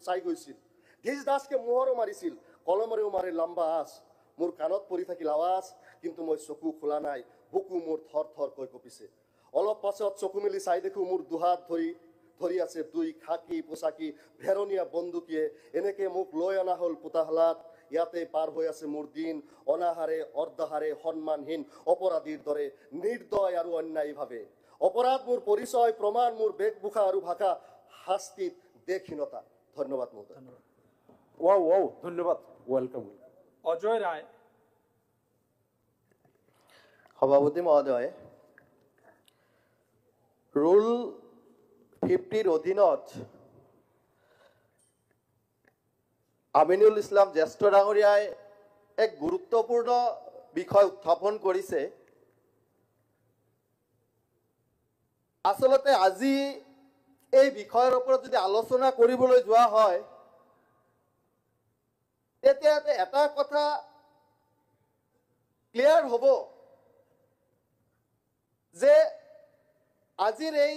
চাই গৈছিল। ধীজ দাসকে মোহৰো মাৰিছিল, কলমৰেও মাৰে লম্বা আঁচ, মোৰ কাণত পৰি থাকিল আৱাজ, কিন্তু মই চকু খোলা নাই, বুকু মোৰ থৰ থৰকৈ কঁপিছে। অলপ পাছত চকু মেলি চাই দেখোঁ মোৰ দুহাত ধৰি আছে দুই খাকী পোচাকী ভেৰণীয়া বন্দুকীয়ে, এনেকে মোক লৈ অনা হ'ল পোতাহলাত, ইয়াতে পাৰ হৈ আছে মোৰ দিন, অনাহাৰে অৰ্ধাহাৰে সন্মানহীন অপৰাধীৰ দৰে, নিৰ্দয় আৰু অন্যায়ীভাৱে। অপৰাধ মোৰ পৰিচয়, প্ৰমাণ মোৰ বেশভূষা আৰু ভাষা, শাস্তিত দেশহীনতা। ধন্যবাদ মহোদয়। ৱাও, ধন্যবাদ, ৱেলকাম। অজয় ৰায়। সভাপতি মহোদয়, ৰুল 50ৰ অধীনত আমিনুল ইছলাম জ্যেষ্ঠ ডাঙৰীয়াই এক গুৰুত্বপূৰ্ণ বিষয় উত্থাপন কৰিছে। আচলতে আজি এই বিষয়ৰ ওপৰত যদি আলোচনা কৰিবলৈ যোৱা হয়, তেতিয়া এটা কথা ক্লিয়াৰ হ'ব যে আজিৰ এই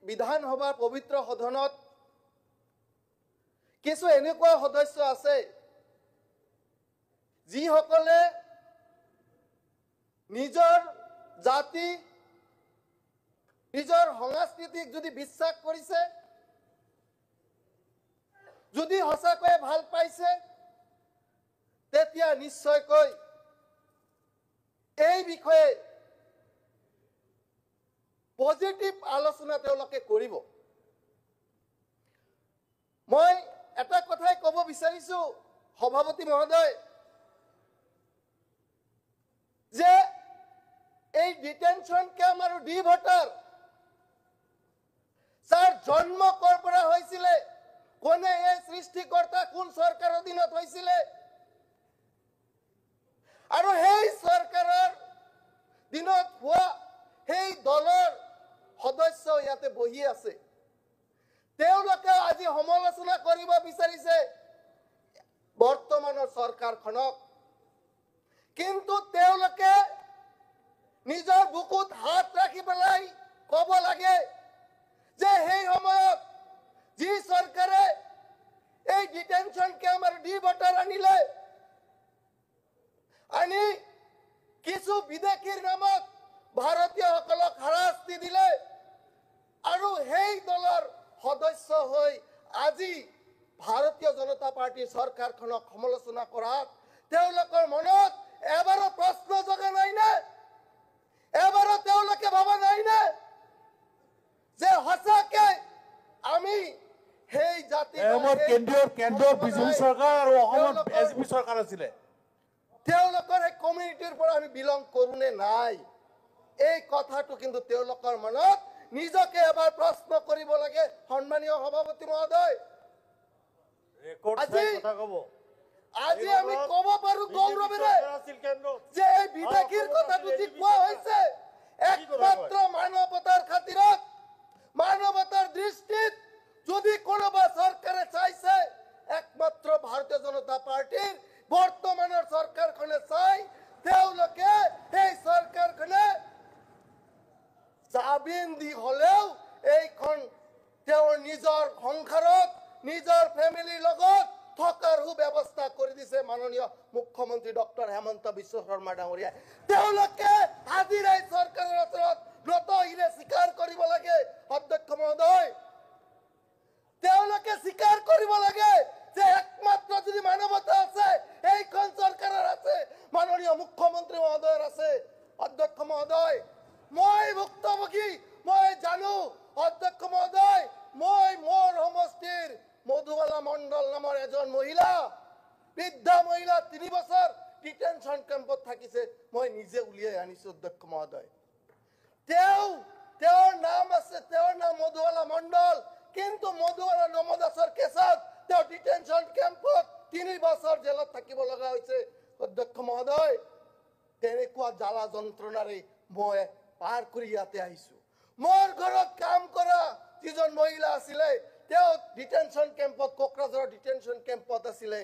বিধানসভাৰ পবিত্ৰ সদনত কিছু এনেকুৱা সদস্য আছে যিসকলে নিজৰ জাতি, নিজৰ সংস্কৃতিক যদি বিশ্বাস কৰিছে, যদি সঁচাকৈয়ে ভাল পাইছে, তেতিয়া নিশ্চয়কৈ এই বিষয়ে পজিটিভ আলোচনা তেওঁলোকে কৰিব। মই এটা কথাই ক'ব বিচাৰিছো সভাপতি মহোদয়, যে এই ডিটেনশ্যন কেম্প আৰু ডি ভোটাৰ যাৰ জন্ম কৰ পৰা হৈছিলে, কোনে এই সৃষ্টিকৰ্তা, কোন চৰকাৰৰ দিনত হৈছিলে, আৰু সেই চৰকাৰৰ দিনত হোৱা সেই দলৰ সদস্য ইয়াতে বহি আছে। তেওঁলোকে আজি সমালোচনা কৰিব বিচাৰিছে বৰ্তমানৰ চৰকাৰখনক, কিন্তু তেওঁলোকে নিজৰ বুকুত হাত ৰাখি পেলাই ক'ব লাগে যে সেই সময়ত যি চৰকাৰে এই ডিটেনশ্যন কেম্প আৰু ডি ভোটাৰ আনিলে, আনি কিছু বিদেশীৰ নামত ভাৰতীয়সকলক হাৰাশাস্তি দিলে, আৰু সেই দলৰ সদস্য হৈ আজি ভাৰতীয় জনতা পাৰ্টীৰ চৰকাৰখনক সমালোচনা কৰাত তেওঁলোকৰ মনত এবাৰো প্ৰশ্ন জগা নাই নে? এবাৰো তেওঁলোকে ভবা নাই নে যে সঁচাকে আমি সেই জাতি, কেন্দ্ৰীয় বিজেপি চৰকাৰ আৰু অসমত এছপি চৰকাৰ আছিলে, তেওঁলোকৰ এই কমিউনিটিৰ পৰা আমি বিলং কৰো নে নাই, এই কথাটো কিন্তু তেওঁলোকৰ মনত নিজকে এবাৰ প্ৰশ্ন কৰিব লাগে। সন্মানীয় সভাপতি মহোদয়, আজি আমি ক'ব পাৰো গৌৰৱেৰে যে এই বিদেশীৰ কথাটো যি কোৱা হৈছে, একমাত্র মানবতার খাতিরত মানবতার দৃষ্টিত যদি কোনোবা সরকারে চাইছে একমাত্র ভারতীয় জনতা পার্টির বর্তমানের সরকারখনে চাই তেওঁলোকে এই সরকারখনে জামিন দি হলেও এইখন তেওঁৰ নিজৰ সংসাৰত নিজৰ ফেমিলিৰ লগত থকাৰ সুব্যৱস্থা কৰি দিছে মাননীয় মুখ্যমন্ত্ৰী ডক্টৰ হেমন্ত বিশ্ব শৰ্মা ডাঙৰীয়াই তেওঁলোকে আজিৰ এই চৰকাৰৰ ওচৰত ব্ৰত হিৰে স্বীকাৰ কৰিব লাগে অধ্যক্ষ মহোদয় তেওঁলোকে স্বীকাৰ কৰিব লাগে যে একমাত্ৰ যদি মানৱতা আছে এইখন চৰকাৰৰ আছে মাননীয় মুখ্যমন্ত্ৰী মহোদয়ৰ আছে অধ্যক্ষ মহোদয় মই ভুক্তভোগী মই জানো অধ্যক্ষ মহোদয় মই মোৰ সমষ্টিৰ মধুবালা মণ্ডল নামৰ এজন মহিলা বৃদ্ধা মহিলা 3 বছৰ ডিটেনশন কেম্পত থাকিছে মই নিজে উলিয়াই আনিছো অধ্যক্ষ মহোদয় তেওঁৰ নাম আছে তেওঁৰ নাম মধুবালা মণ্ডল কিন্তু মধুবালা নমদাসৰ কেছত তেওঁ ডিটেনশন কেম্পত 3 বছৰ জেলত থাকিব লগা হৈছে অধ্যক্ষ মহোদয় তেনেকুৱা জ্বালা যন্ত্ৰণাৰে মই পাৰ কৰি ইয়াতে আহিছো মোৰ ঘৰত কাম কৰা যিজন মহিলা আছিলে তেওঁ ডিটেনশন কেম্পত কোকৰাঝাৰৰ ডিটেনশন কেম্পত আছিলে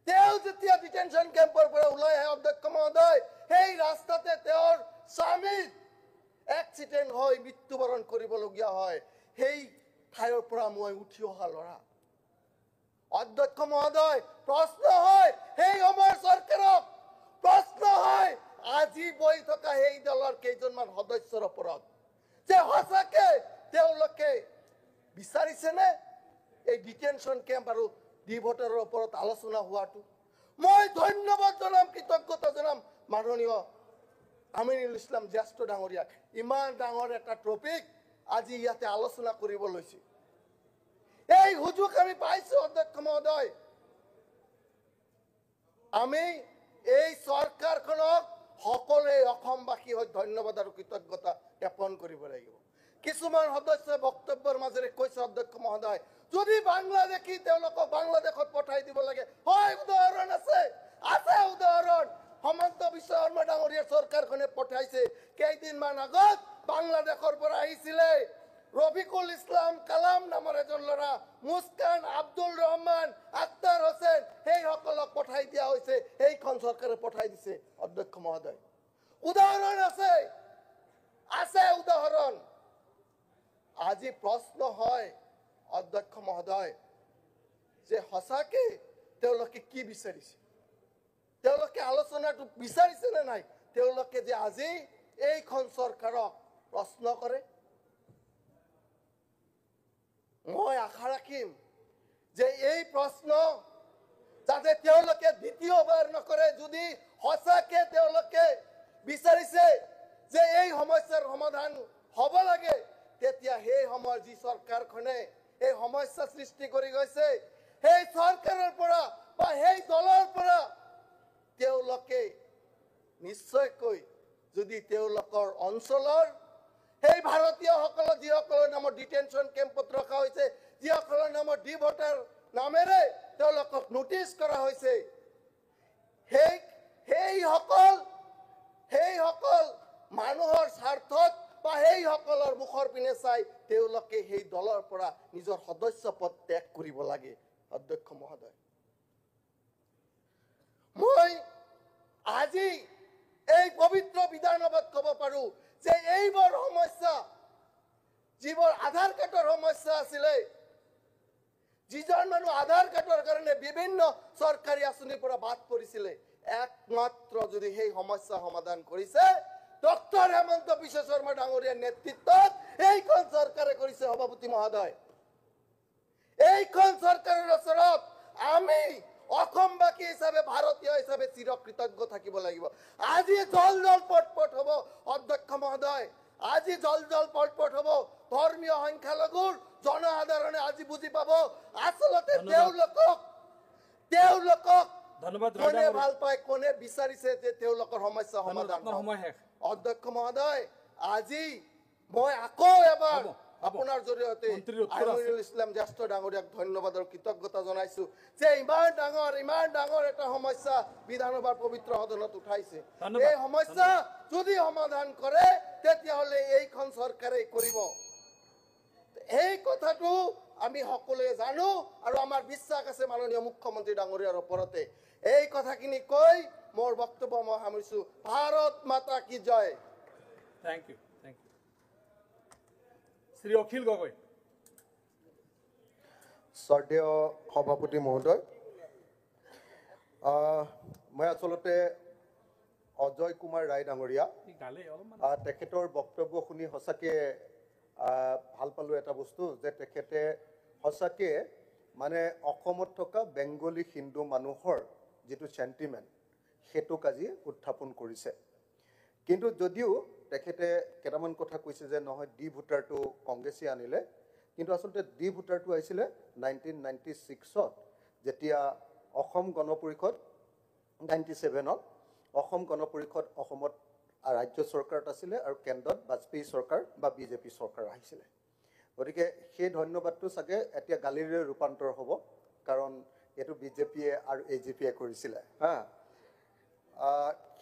তেওঁ যেতিয়া ডিটেনশন কেম্পৰ পৰা ওলাই আহে অধ্যক্ষ মহোদয় সেই ৰাস্তাতে তেওঁৰ স্বামীৰ এক্সিডেন্ট হৈ মৃত্যুবৰণ কৰিবলগীয়া হয় সেই ঠাইৰ পৰা মই উঠি অহা ল'ৰা অধ্যক্ষ মহোদয় প্ৰশ্ন হয় সেই আমাৰ চৰকাৰক প্ৰশ্ন হয় আজি বহি থকা সেই দলৰ কেইজনমান সদস্যৰ ওপৰত যে সঁচাকে তেওঁলোকে বিচাৰিছেনে এই ডিটেনশন কেম্প আৰু ডিভোটাৰৰ ওপৰত আলোচনা হোৱাটো মই ধন্যবাদ জনাম কৃতজ্ঞতা জনাম মাননীয় আমিনুল ইছলাম জ্যেষ্ঠ ডাঙৰীয়াক ইমান ডাঙৰ এটা টপিক আজি ইয়াতে আলোচনা কৰিব লৈছে এই সুযোগ আমি পাইছো অধ্যক্ষ মহোদয় আমি এই চৰকাৰখনক সকলোৱে অসমবাসী হৈ ধন্যবাদ আৰু কৃতজ্ঞতা জ্ঞাপন কৰিব লাগিব কিছুমান সদস্যই বক্তব্যৰ মাজেৰে কৈছে অধ্যক্ষ মহোদয় যদি বাংলাদেশী তেওঁলোকক বাংলাদেশত পঠাই দিব লাগে হয় উদাহৰণ আছে উদাহৰণ হেমন্ত বিশ্ব শৰ্মা ডাঙৰীয়াৰ চৰকাৰখনে পঠাইছে কেইদিনমান আগত বাংলাদেশৰ পৰা আহিছিলে ৰফিকুল ইছলাম কালাম নামৰ এজন ল'ৰা মুস্কান আব্দুল ৰহমান আক্তাৰ হোসেন সেইসকলক পঠাই দিয়া হৈছে এইখন চৰকাৰে পঠাই দিছে অধ্যক্ষ মহোদয় উদাহৰণ আছে উদাহৰণ আজি প্ৰশ্ন হয় অধ্যক্ষ মহোদয় যে সঁচাকে তেওঁলোকে কি বিচাৰিছে তেওঁলোকে আলোচনাটো বিচাৰিছে নে নাই তেওঁলোকে যে আজি এইখন চৰকাৰক প্ৰশ্ন কৰে মই আশা ৰাখিম যে এই প্ৰশ্ন যাতে তেওঁলোকে দ্বিতীয়বাৰ নকৰে যদি সঁচাকে তেওঁলোকে বিচাৰিছে যে এই সমস্যাৰ সমাধান হ'ব লাগে তেতিয়া সেই সময়ৰ যি চৰকাৰখনে এই সমস্যা সৃষ্টি কৰি গৈছে সেই চৰকাৰৰ পৰা বা সেই দলৰ পৰা তেওঁলোকে নিশ্চয়কৈ যদি তেওঁলোকৰ অঞ্চলৰ সেই ভাৰতীয়সকলক যিসকলৰ নামত ডিটেনশন কেম্পত ৰখা হৈছে যিসকলৰ নামত ডিভোটাৰ নামেৰে তেওঁলোকক নোটিছ কৰা হৈছে সেইসকল মানুহৰ স্বাৰ্থত বা সেইসকলৰ মুখৰ পিনে চাই তেওঁলোকে সেই দলৰ পৰা নিজৰ সদস্য পদ ত্যাগ কৰিব লাগে অধ্যক্ষ মহোদয় মই আজি এই পবিত্ৰ বিধানসভাত ক'ব পাৰো যে এইবোৰ সমস্যা যিবোৰ আধাৰ কাৰ্ডৰ সমস্যা আছিলে যিজন মানুহ আধাৰ কাৰ্ডৰ কাৰণে বিভিন্ন চৰকাৰী আঁচনিৰ পৰা বাদ পৰিছিলে একমাত্ৰ যদি সেই সমস্যা সমাধান কৰিছে ডক্টৰ হেমন্ত বিশ্ব শৰ্মা ডাঙৰীয়াৰ নেতৃত্বত এইখন চৰকাৰে কৰিছে সভাপতি মহোদয় এইখন চৰকাৰৰ ওচৰত আমি অসমবাসী হিচাপে ভাৰতীয় হিচাপে চিৰকৃতজ্ঞ থাকিব লাগিব আজি জল পটপট হ'ব অধ্যক্ষ মহোদয় আজি জল পটপট হ'ব ধৰ্মীয় সংখ্যালঘুৰ জনসাধাৰণে আজি বুজি পাব আচলতে তেওঁলোকক কোনে ভাল পায় কোনে বিচাৰিছে যে তেওঁলোকৰ সমস্যা সমাধান অধ্যক্ষ মহোদয় আজি মই আকৌ এবাৰ আপোনাৰ জৰিয়তে মন্ত্ৰীৰ উত্তৰ আছে। আমিৰুল ইছলাম জ্যেষ্ঠ ডাঙৰীয়াক ধন্যবাদ আৰু কৃতজ্ঞতা জনাইছো যে ইমান ডাঙৰ এটা সমস্যা বিধানসভাৰ পবিত্ৰ সদনত উঠাইছে। ধন্যবাদ। এই সমস্যা যদি সমাধান কৰে তেতিয়াহ'লে এইখন চৰকাৰে কৰিব। এই কথাটো আমি সকলোৱে জানো আৰু আমাৰ বিশ্বাস আছে মাননীয় মুখ্যমন্ত্ৰী ডাঙৰীয়াৰ ওপৰতে। এই কথাখিনি কৈ মোৰ বক্তব্য মই সামৰিছো। ভাৰত মাতা কি জয়। Thank you Shri Akhil Gogoi. শ্ৰদ্ধেয় সভাপতি মহোদয়, মই আচলতে অজয় কুমাৰ ৰায় ডাঙৰীয়া, তেখেতৰ বক্তব্য শুনি সঁচাকৈ ভাল পালোঁ এটা বস্তু যে তেখেতে সঁচাকৈ মানে অসমত থকা বেংগলী হিন্দু মানুহৰ যিটো চেণ্টিমেণ্ট সেইটোক আজি উত্থাপন কৰিছে। কিন্তু যদিও তেখেতে কেইটামান কথা কৈছে যে নহয় ডি ভোটাৰটো কংগ্ৰেছে আনিলে, কিন্তু আচলতে ডি ভোটাৰটো আহিছিলে 1996ত যেতিয়া অসম গণ পৰিষদ 97ত অসম গণ পৰিষদ অসমত ৰাজ্য চৰকাৰত আছিলে আৰু কেন্দ্ৰত বাজপেয়ী চৰকাৰ বা বিজেপি চৰকাৰ আহিছিলে। গতিকে সেই ধন্যবাদটো চাগে এতিয়া গালিৰে ৰূপান্তৰ হ'ব, কাৰণ এইটো বিজেপিয়ে আৰু এজিপিয়ে কৰিছিলে।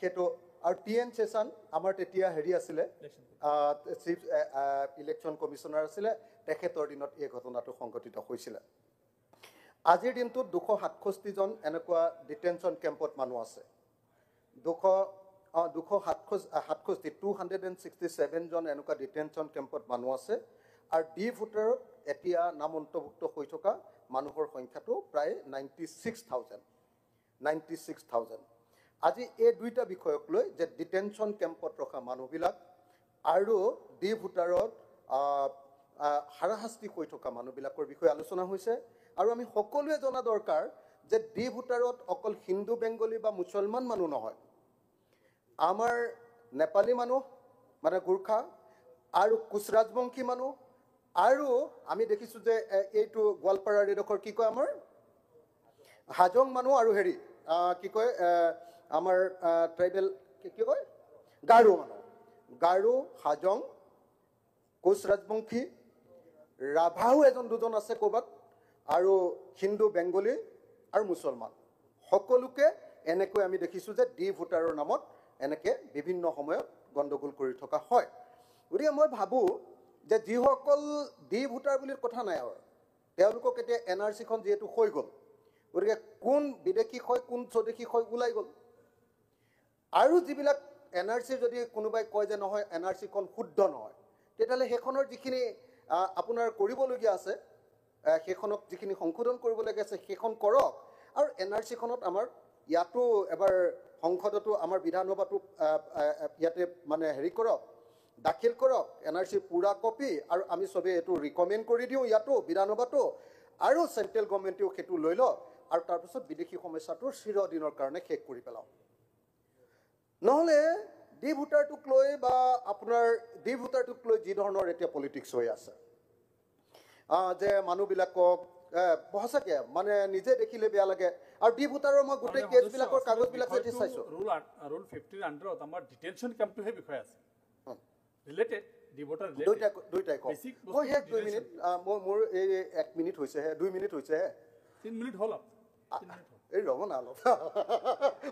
সেইটো আৰু TN Seshan আমাৰ তেতিয়া হেৰি আছিলে, চিফ ইলেকশ্যন কমিশ্যনাৰ আছিলে, তেখেতৰ দিনত এই ঘটনাটো সংঘটিত হৈছিলে। আজিৰ দিনটোত 267জন এনেকুৱা ডিটেনশ্যন কেম্পত মানুহ আছে। 267জন এনেকুৱা ডিটেনশ্যন কেম্পত মানুহ আছে। আৰু ডি ভোটাৰত এতিয়া নাম অন্তৰ্ভুক্ত হৈ থকা মানুহৰ সংখ্যাটো প্ৰায় 96,000। আজি এই দুইটা বিষয়ক লৈ যে ডিটেনশ্যন কেম্পত ৰখা মানুহবিলাক আৰু ডি ভোটাৰত হাৰাশাস্তি হৈ থকা মানুহবিলাকৰ বিষয়ে আলোচনা হৈছে। আৰু আমি সকলোৱে জনা দৰকাৰ যে ডি ভোটাৰত অকল হিন্দু বেংগলী বা মুছলমান মানুহ নহয়, আমাৰ নেপালী মানুহ মানে গোৰ্খা আৰু কোচ ৰাজবংশী মানুহ, আৰু আমি দেখিছোঁ যে এইটো গোৱালপাৰাৰ এডোখৰ কি কয় আমাৰ হাজং মানুহ, আৰু হেৰি কি কয় আমাৰ ট্ৰাইবেল কি কয় গাৰো মানুহ, গাৰো, হাজং, কোচ ৰাজবংশী, ৰাভাও এজন দুজন আছে ক'ৰবাত, আৰু হিন্দু বেংগলী আৰু মুছলমান সকলোকে এনেকৈ আমি দেখিছোঁ যে ডি ভোটাৰৰ নামত এনেকৈ বিভিন্ন সময়ত গণ্ডগোল কৰি থকা হয়। গতিকে মই ভাবোঁ যে যিসকল ডি ভোটাৰ বুলি কথা নাই আৰু তেওঁলোকক এতিয়া NRCখন যিহেতু হৈ গ'ল, গতিকে কোন বিদেশী হয় কোন স্বদেশী হয় ওলাই গ'ল। আৰু যিবিলাক NRC যদি কোনোবাই কয় যে নহয় NRCখন শুদ্ধ নহয়, তেতিয়াহ'লে সেইখনৰ যিখিনি আপোনাৰ কৰিবলগীয়া আছে, সেইখনক যিখিনি সংশোধন কৰিবলগীয়া আছে সেইখন কৰক। আৰু NRCখনত আমাৰ ইয়াতো এবাৰ সংসদতো আমাৰ বিধানসভাটো ইয়াতে মানে হেৰি কৰক, দাখিল কৰক NRC পুৰা কপি, আৰু আমি চবেই এইটো ৰিকমেণ্ড কৰি দিওঁ ইয়াতো বিধানসভাটো, আৰু চেণ্ট্ৰেল গভৰ্ণমেণ্টেও সেইটো লৈ লওক, আৰু তাৰপিছত বিদেশী সমস্যাটো চিৰদিনৰ কাৰণে শেষ কৰি পেলাওক। নহ'লে ডি ভোটাৰটোক লৈ বা আপোনাৰ ডি ভোটাৰটোক লৈ যি ধৰণৰ এতিয়া পলিটিক্স হৈ আছে, যে মানুহবিলাকক সঁচাকৈ মানে নিজে দেখিলে বেয়া লাগে। আৰু ডি ভোটাৰৰ মই গোটেই কেছবিলাকৰ কাগজবিলাক যেতিয়া চাইছোঁ, ৰুল 50ৰ আণ্ডাৰত আমাৰ ডিটেনশ্যন কেম্পটোহে বিষয় আছে ৰিলেটেড ডি ভোটাৰ দুইটাই কওঁ মই শেষ 2 মিনিট, মোৰ এই 1 মিনিট হৈছেহে, 2 মিনিট হৈছেহে, 3 মিনিট হ'ল। এই ৰ'ব না অলপ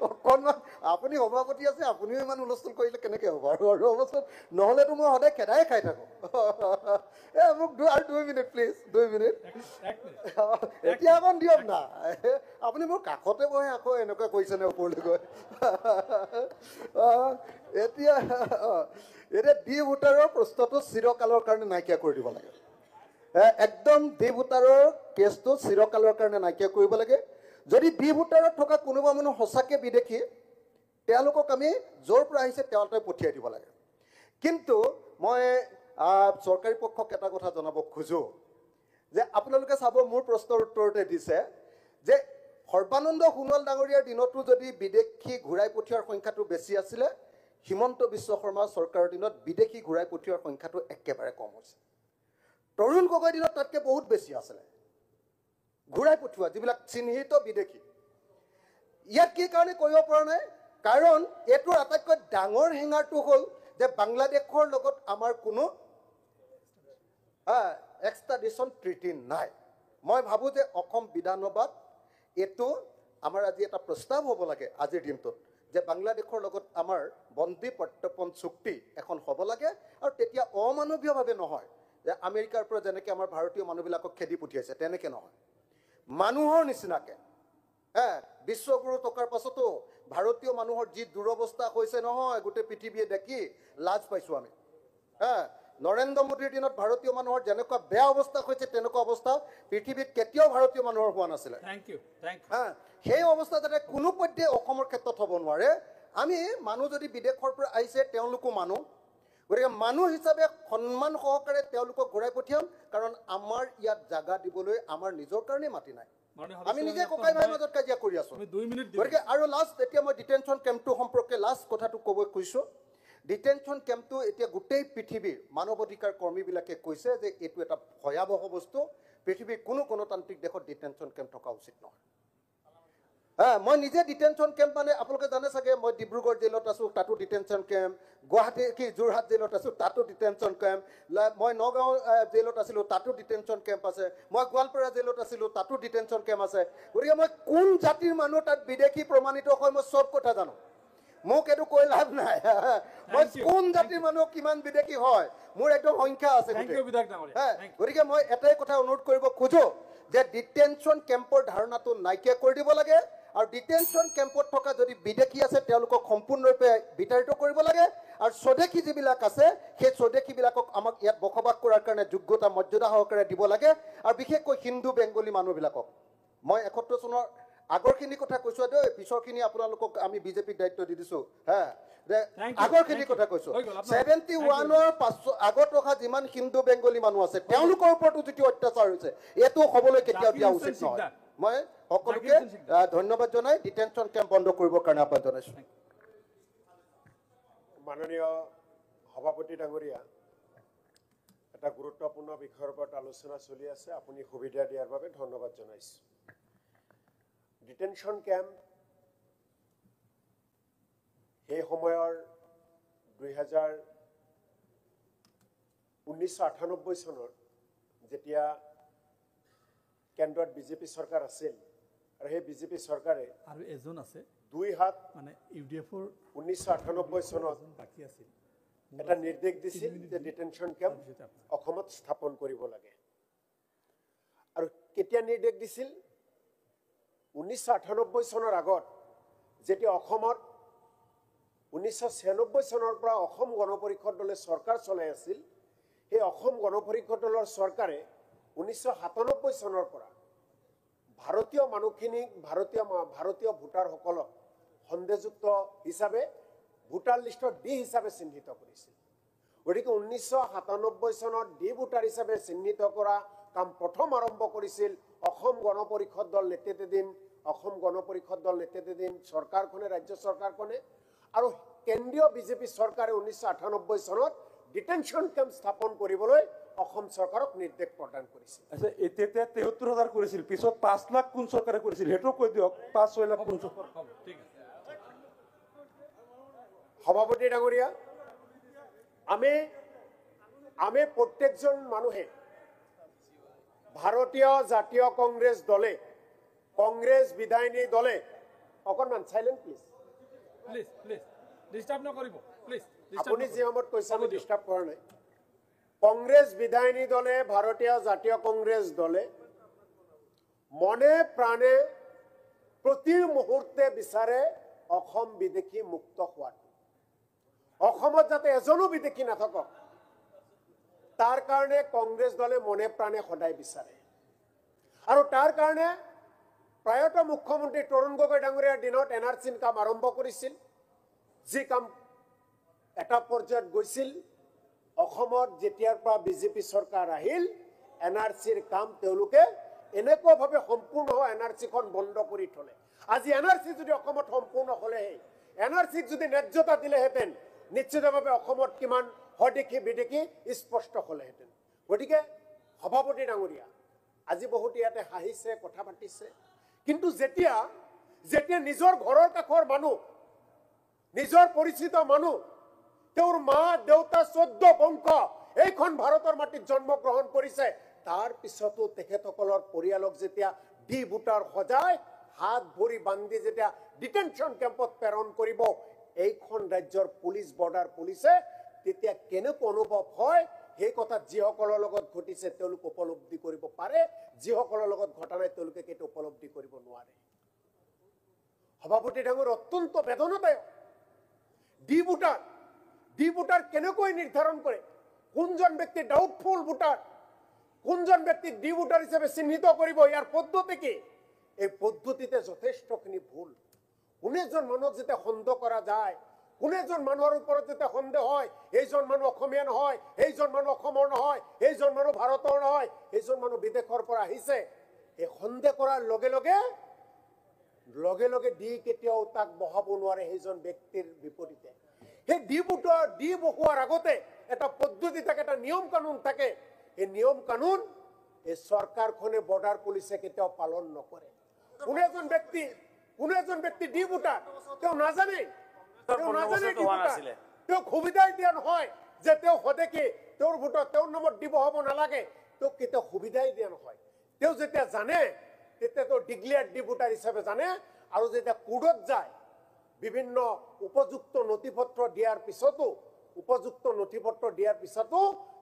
অকণমান, আপুনি সভাপতি আছে, আপুনিও ইমান হুলস্থুল কৰিলে কেনেকৈ হ'ব আৰু ৰ'বচোন, নহ'লেতো মই সদায় খেদাই খাই থাকোঁ। মোক আৰু 2 মিনিট প্লিজ, 2 মিনিট এতিয়া অকণ দিয়ক না, আপুনি মোৰ কাষতে বহে আকৌ এনেকুৱা কৈছেনে ওপৰলৈ গৈ। এতিয়া ডি ভোটাৰৰ প্ৰশ্নটো চিৰকালৰ কাৰণে নাইকিয়া কৰি দিব লাগে, একদম ডি ভোটাৰৰ কেছটো চিৰকালৰ কাৰণে নাইকিয়া কৰিব লাগে। যদি ডি ভোটাৰত থকা কোনোবা মানুহ সঁচাকৈ বিদেশী, তেওঁলোকক আমি য'ৰ পৰা আহিছে তেওঁলোকে পঠিয়াই দিব লাগে। কিন্তু মই চৰকাৰী পক্ষক এটা কথা জনাব খোজোঁ যে আপোনালোকে চাব, মোৰ প্ৰশ্নৰ উত্তৰতে দিছে যে সৰ্বানন্দ সোণোৱাল ডাঙৰীয়াৰ দিনতো যদি বিদেশী ঘূৰাই পঠিওৱাৰ সংখ্যাটো বেছি আছিলে, হিমন্ত বিশ্ব শৰ্মা চৰকাৰৰ দিনত বিদেশী ঘূৰাই পঠিওৱাৰ সংখ্যাটো একেবাৰে কম হৈছে। তৰুণ গগৈৰ দিনত তাতকৈ বহুত বেছি আছিলে ঘূৰাই পঠিওৱা যিবিলাক চিহ্নিত বিদেশী। ইয়াত কি কাৰণে কৰিব পৰা নাই? কাৰণ এইটোৰ আটাইতকৈ ডাঙৰ হেঙাৰটো হ'ল যে বাংলাদেশৰ লগত আমাৰ কোনো এক্সট্ৰাডিশ্যন ট্ৰিটি নাই। মই ভাবোঁ যে অসম বিধানসভাত এইটো আমাৰ আজি এটা প্ৰস্তাৱ হ'ব লাগে আজিৰ দিনটোত যে বাংলাদেশৰ লগত আমাৰ বন্দী প্ৰত্যৰ্পণ চুক্তি এখন হ'ব লাগে, আৰু তেতিয়া অমানৱীয়ভাৱে নহয় যে আমেৰিকাৰ পৰা যেনেকৈ আমাৰ ভাৰতীয় মানুহবিলাকক খেদি পঠিয়াইছে তেনেকৈ নহয়, মানুহৰ নিচিনাকৈ বিশ্বগুৰু থকাৰ পাছতো ভাৰতীয় মানুহৰ যি দুৰৱস্থা হৈছে নহয় গোটেই পৃথিৱীয়ে দেখি লাজ পাইছোঁ আমি। নৰেন্দ্ৰ মোদীৰ দিনত ভাৰতীয় মানুহৰ যেনেকুৱা বেয়া অৱস্থা হৈছে তেনেকুৱা অৱস্থা পৃথিৱীত কেতিয়াও ভাৰতীয় মানুহৰ হোৱা নাছিলে। সেই অৱস্থা যাতে কোনো পধ্যে অসমৰ ক্ষেত্ৰত হ'ব নোৱাৰে। আমি মানুহ যদি বিদেশৰ পৰা আহিছে তেওঁলোকো মানুহ, গতিকে মানুহ হিচাপে সন্মান সহকাৰে তেওঁলোকক ঘূৰাই পঠিয়াম, কাৰণ আমাৰ ইয়াত জাগা দিবলৈ আমাৰ নিজৰ কাৰণেই মাটি নাই। আমি নিজে ককাই ভাইৰ মাজত কাজিয়া কৰি আছো। গতিকে আৰু লাষ্ট এতিয়া মই ডিটেনশ্যন কেম্পটো সম্পৰ্কে লাষ্ট কথাটো ক'ব খুজিছোঁ। ডিটেনশ্যন কেম্পটো এতিয়া গোটেই পৃথিৱীৰ মানৱ অধিকাৰ কৰ্মীবিলাকে কৈছে যে এইটো এটা ভয়াৱহ বস্তু, পৃথিৱীৰ কোনো গণতান্ত্ৰিক দেশত ডিটেনশ্যন কেম্প থকা উচিত নহয়। মই নিজে ডিটেনশ্যন কেম্প মানে আপোনালোকে জানে চাগে, মই ডিব্ৰুগড় জেলত আছোঁ, তাতো ডিটেনশ্যন কেম্প, গুৱাহাটী যোৰহাট জেলত আছোঁ, তাতো ডিটেনশ্যন কেম্প, মই নগাঁও জেলত আছিলোঁ, তাতো ডিটেনশ্যন কেম্প আছে, মই গোৱালপাৰা জেলত আছিলোঁ, তাতো ডিটেনশ্যন কেম্প আছে। গতিকে মই কোন জাতিৰ মানুহ তাত বিদেশী প্ৰমাণিত হয় মই চব কথা জানো, মোক এইটো কৈ লাভ নাই। মই কোন জাতিৰ মানুহ কিমান বিদেশী হয় মোৰ একদম সংখ্যা আছে। গতিকে মই এটাই কথা অনুৰোধ কৰিব খোজো যে ডিটেনশ্যন কেম্পৰ ধাৰণাটো নাইকিয়া কৰি দিব লাগে, আৰু ডিটেনশ্যন কেম্পত থকা যদি বিদেশী আছে তেওঁলোকক সম্পূৰ্ণৰূপে বিতাড়িত কৰিব লাগে, আৰু স্বদেশী যিবিলাক আছে সেই স্বদেশীবিলাকক আমাক ইয়াত বসবাস কৰাৰ কাৰণে যোগ্যতা মৰ্যাদা সহকাৰে দিব লাগে, আৰু বিশেষকৈ হিন্দু বেংগলী মানুহবিলাকক। মই 71 চনৰ আগৰখিনি কথা কৈছোঁ, পিছৰখিনি আপোনালোকক আমি বিজেপিক দায়িত্ব দি দিছোঁ। আগৰখিনি কথা কৈছোঁ, 71ৰ পাছত আগত ৰখা যিমান হিন্দু বেংগলী মানুহ আছে তেওঁলোকৰ ওপৰতো যিটো অত্যাচাৰ হৈছে এইটো হ'বলৈ কেতিয়াও দিয়া উচিত নহয়। মই সকলোকে ধন্যবাদ জনাই ডিটেনশ্যন কেম্প বন্ধ কৰিবৰ কাৰণে আহ্বান জনাইছোঁ। মাননীয় সভাপতি ডাঙৰীয়া, এটা গুৰুত্বপূৰ্ণ বিষয়ৰ ওপৰত আলোচনা চলি আছে, আপুনি সুবিধা দিয়াৰ বাবে ধন্যবাদ জনাইছোঁ। ডিটেনশ্যন কেম্প সেই সময়ৰ 1998 চনৰ যেতিয়া কেন্দ্ৰত বিজেপি চৰকাৰ আছিল, আৰু সেই বিজেপি চৰকাৰে আৰু এজন আছে 2 হাত মানে ইউডিএফৰ 1998 চনত বাকী আছিল এটা নিৰ্দেশ দিছিল যে ডিটেনশ্যন কেম্প অসমত স্থাপন কৰিব লাগে। আৰু কেতিয়া নিৰ্দেশ দিছিল? 1998 চনৰ আগত যেতিয়া অসমত 1996 চনৰ পৰা অসম গণ পৰিষদ দলে চৰকাৰ চলাই আছিল, সেই অসম গণ পৰিষদ দলৰ চৰকাৰে 1997 চনৰ পৰা ভাৰতীয় মানুহখিনিক ভাৰতীয় ভোটাৰসকলক সন্দেহযুক্ত হিচাপে ভোটাৰ লিষ্টৰ ডি হিচাপে চিহ্নিত কৰিছিল। গতিকে 1997 চনত ডি ভোটাৰ হিচাপে চিহ্নিত কৰা কাম প্ৰথম আৰম্ভ কৰিছিল অসম গণ পৰিষদ দল নেতৃত্বাধীন চৰকাৰখনে, ৰাজ্য চৰকাৰখনে। আৰু কেন্দ্ৰীয় বিজেপি চৰকাৰে 1998 চনত ডিটেনশ্যন কেম্প স্থাপন কৰিবলৈ অসম চৰকাৰক নিৰ্দেশ প্ৰদান কৰিছিল। আচ্ছা, এতিয়া 73,000 কৰিছিল, পিছত 5 লাখ কোন চৰকাৰে কৰিছিল সেইটো কৈ দিয়ক। 5-6 লাখ কোন চৰকাৰ? সভাপতি ডাঙৰীয়া, আমি প্ৰত্যেকজন মানুহে ভাৰতীয় জাতীয় কংগ্ৰেছ দলে, কংগ্ৰেছ বিধায়িনী দলে, অকণমান চাইলেণ্ট প্লিজ, ডিস্টাৰ্ব নকৰিব প্লিজ। আপুনি যি সময়ত কৈছে আমি ডিস্টাৰ্ব কৰা নাই। কংগ্ৰেছ বিধায়িনী দলে, ভাৰতীয় জাতীয় কংগ্ৰেছ দলে মনে প্ৰাণে প্ৰতি মুহূৰ্তে বিচাৰে অসম বিদেশী মুক্ত হোৱাটো, অসমত যাতে এজনো বিদেশী নাথাকক তাৰ কাৰণে কংগ্ৰেছ দলে মনে প্ৰাণে সদায় বিচাৰে। আৰু তাৰ কাৰণে প্ৰায়তঃ মুখ্যমন্ত্ৰী তৰুণ গগৈ ডাঙৰীয়াৰ দিনত NRCৰ কাম আৰম্ভ কৰিছিল, যি কাম এটা পৰ্যায়ত গৈছিল। অসমত যেতিয়াৰ পৰা বিজেপি চৰকাৰ আহিল, NRCৰ কাম তেওঁলোকে এনেকুৱাভাৱে সম্পূৰ্ণ হোৱা NRCখন বন্ধ কৰি থলে। আজি NRC যদি অসমত সম্পূৰ্ণ হ'লেহে, NRCক যদি ন্যায্যতা দিলেহেঁতেন, নিশ্চিতভাৱে অসমত কিমান স্বদেশী বিদেশী স্পষ্ট হ'লেহেঁতেন। গতিকে সভাপতি ডাঙৰীয়া, আজি বহুত ইয়াতে হাঁহিছে, কথা পাতিছে, কিন্তু যেতিয়া নিজৰ ঘৰৰ কাষৰ মানুহ, নিজৰ পৰিচিত মানুহ, তেওঁৰ মা দেউতা 14 বংশ এইখন ভাৰতৰ মাটিত জন্মগ্ৰহণ কৰিছে তাৰ পিছতো তেখেতসকলৰ পৰিয়ালক যেতিয়া ডি ভোটাৰ সজাই হাত ভৰি বান্ধি যেতিয়া ডিটেনশ্যন কেম্পত প্ৰেৰণ কৰিব এইখন ৰাজ্যৰ পুলিচ বৰ্ডাৰ পুলিচে তেতিয়া কেনেকুৱা অনুভৱ হয় সেই কথা যিসকলৰ লগত ঘটিছে তেওঁলোক উপলব্ধি কৰিব পাৰে যিসকলৰ লগত ঘটা নাই তেওঁলোকে কেতিয়া উপলব্ধি কৰিব নোৱাৰে সভাপতি ডাঙৰ অত্যন্ত বেদনাদায়ক ডি ভোটাৰ কেনেকৈ নিৰ্ধাৰণ কৰে কোনজন ব্যক্তি ডাউটফুল ভোটাৰ কোনজন ব্যক্তি ডি ভোটাৰ হিচাপে চিহ্নিত কৰিব ইয়াৰ পদ্ধতি কি এই পদ্ধতিতে যথেষ্টখিনি ভুল কোনেজন মানুহক যেতিয়া সন্দেহ কৰা যায় কোনেজন মানুহৰ ওপৰত যেতিয়া সন্দেহ হয় এইজন মানুহ অসমীয়া নহয় এইজন মানুহ অসমৰ নহয় এইজন মানুহ ভাৰতৰ নহয় এইজন মানুহ বিদেশৰ পৰা আহিছে এই সন্দেহ কৰাৰ লগে লগে ডি কেতিয়াও তাক বহাব নোৱাৰে সেইজন ব্যক্তিৰ বিপৰীতে সেই ডি বহোৱাৰ আগতে এটা পদ্ধতি থাকে এটা নিয়ম কানুন থাকে এই নিয়ম কানুন এই চৰকাৰখনে বৰ্ডাৰ পুলিচে কেতিয়াও পালন নকৰে কোনো এজন ব্যক্তি ডি ভোটাৰ তেওঁ নাজানে তেওঁক সুবিধাই দিয়া নহয় যে তেওঁ সদেকি তেওঁৰ ভোটত তেওঁৰ নামত ডি বহাব নালাগে তেওঁক কেতিয়াও সুবিধাই দিয়া নহয় তেওঁ যেতিয়া জানে তেতিয়া তেওঁ ডিক্লেয়াৰ্ড ডি ভোটাৰ হিচাপে জানে আৰু যেতিয়া কোৰ্টত যায় বিভিন্ন উপযুক্ত নথিপত্ৰ দিয়াৰ পিছতো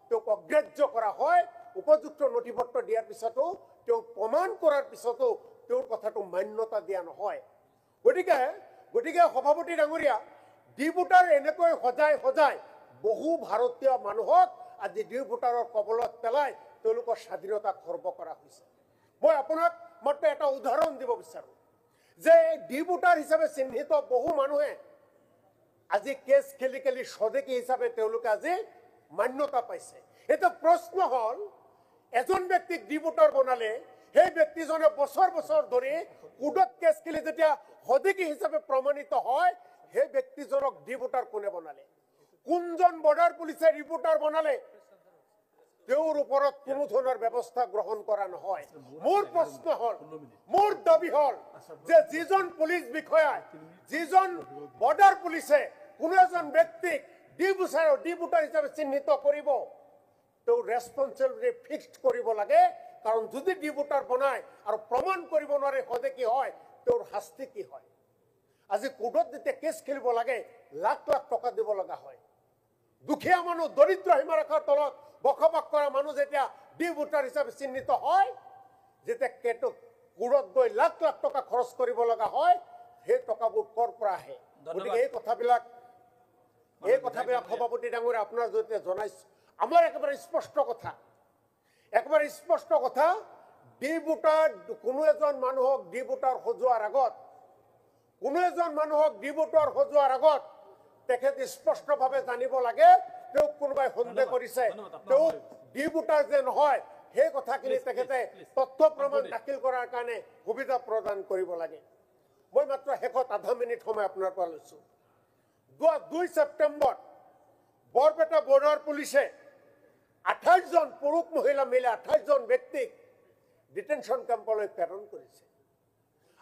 তেওঁক অগ্ৰাহ্য কৰা হয় উপযুক্ত নথিপত্ৰ দিয়াৰ পিছতো তেওঁক প্ৰমাণ কৰাৰ পিছতো তেওঁৰ কথাটো মান্যতা দিয়া নহয় গতিকে সভাপতি ডাঙৰীয়া ডি ভোটাৰ এনেকৈ সজাই বহু ভাৰতীয় মানুহক আজি ডি ভোটাৰৰ কবলত পেলাই তেওঁলোকৰ স্বাধীনতা খৰ্ব কৰা হৈছে মই আপোনাক মাত্ৰ এটা উদাহৰণ দিব বিচাৰো যে ডি ভোটাৰ হিচাপে চিহ্নিত বহু মানুহে আজি কেছ খেলি স্বদেশী হিচাপে তেওঁলোকে আজি মান্যতা পাইছে এটা প্ৰশ্ন হল এজন ব্যক্তিক ডি ভোটাৰ বনালে সেই ব্যক্তিজনে বছৰ ধৰি কোৰ্টত কেছ খেলি যেতিয়া সদেশী হিচাপে প্ৰমাণিত হয় সেই ব্যক্তিজনক ডি ভোটাৰ কোনে বনালে কোনজন বৰ্ডাৰ পুলিচে ডি ভোটাৰ বনালে তেওঁৰ ওপৰত কোনো ধৰণৰ ব্যৱস্থা গ্ৰহণ কৰা নহয় মোৰ প্ৰশ্ন হল মোৰ দাবী হল যে যিজন পুলিচ বিষয়াই যিজন বৰ্ডাৰ পুলিচে কোনো এজন ব্যক্তিক ডি ভোটাৰ হিচাপে চিহ্নিত কৰিব তেওঁ ৰেছপন্সিবিলিটি ফিক্সড কৰিব লাগে কাৰণ যদি ডি ভোটাৰ বনায় আৰু প্ৰমাণ কৰিব নোৱাৰে সদেশী হয় তেওঁৰ শাস্তি কি হয় আজি কোৰ্টত যেতিয়া কেছ খেলিব লাগে লাখ টকা দিব লগা হয় দুখীয়া মানুহ দৰিদ্ৰ সীমাৰেখাৰ তলত বসবাস কৰা মানুহ যেতিয়া ডি ভোটাৰ হিচাপে চিহ্নিত হয় যেতিয়া কোৰ্টত গৈ লাখ টকা খৰচ কৰিব লগা হয় সেই টকাবোৰ কৰ পৰা আহে গতিকে এই কথাবিলাক সভাপতি ডাঙৰীয়া আপোনাৰ জৰিয়তে জনাইছো আমাৰ একেবাৰে স্পষ্ট কথা ডি ভোটাৰ কোনো এজন মানুহক ডি ভোটাৰ সজোৱাৰ আগত তেখেতে স্পষ্টভাৱে জানিব লাগে তেওঁক কোনোবাই সন্দেহ কৰিছে তেওঁ ডি ভোটাৰ যে নহয় সেই কথাখিনি তেখেতে তথ্য প্ৰমাণ দাখিল কৰাৰ কাৰণে সুবিধা প্ৰদান কৰিব লাগে মই মাত্ৰ শেষত আধা মিনিট সময় আপোনাৰ পৰা লৈছো 2 ছেপ্টেম্বৰ বৰপেটা বৰ্ডাৰ পুলিচে 28 জন পুৰুষ মহিলা মিলি 28 জন ব্যক্তিক ডিটেনশ্যন কেম্পলৈ প্ৰেৰণ কৰিছে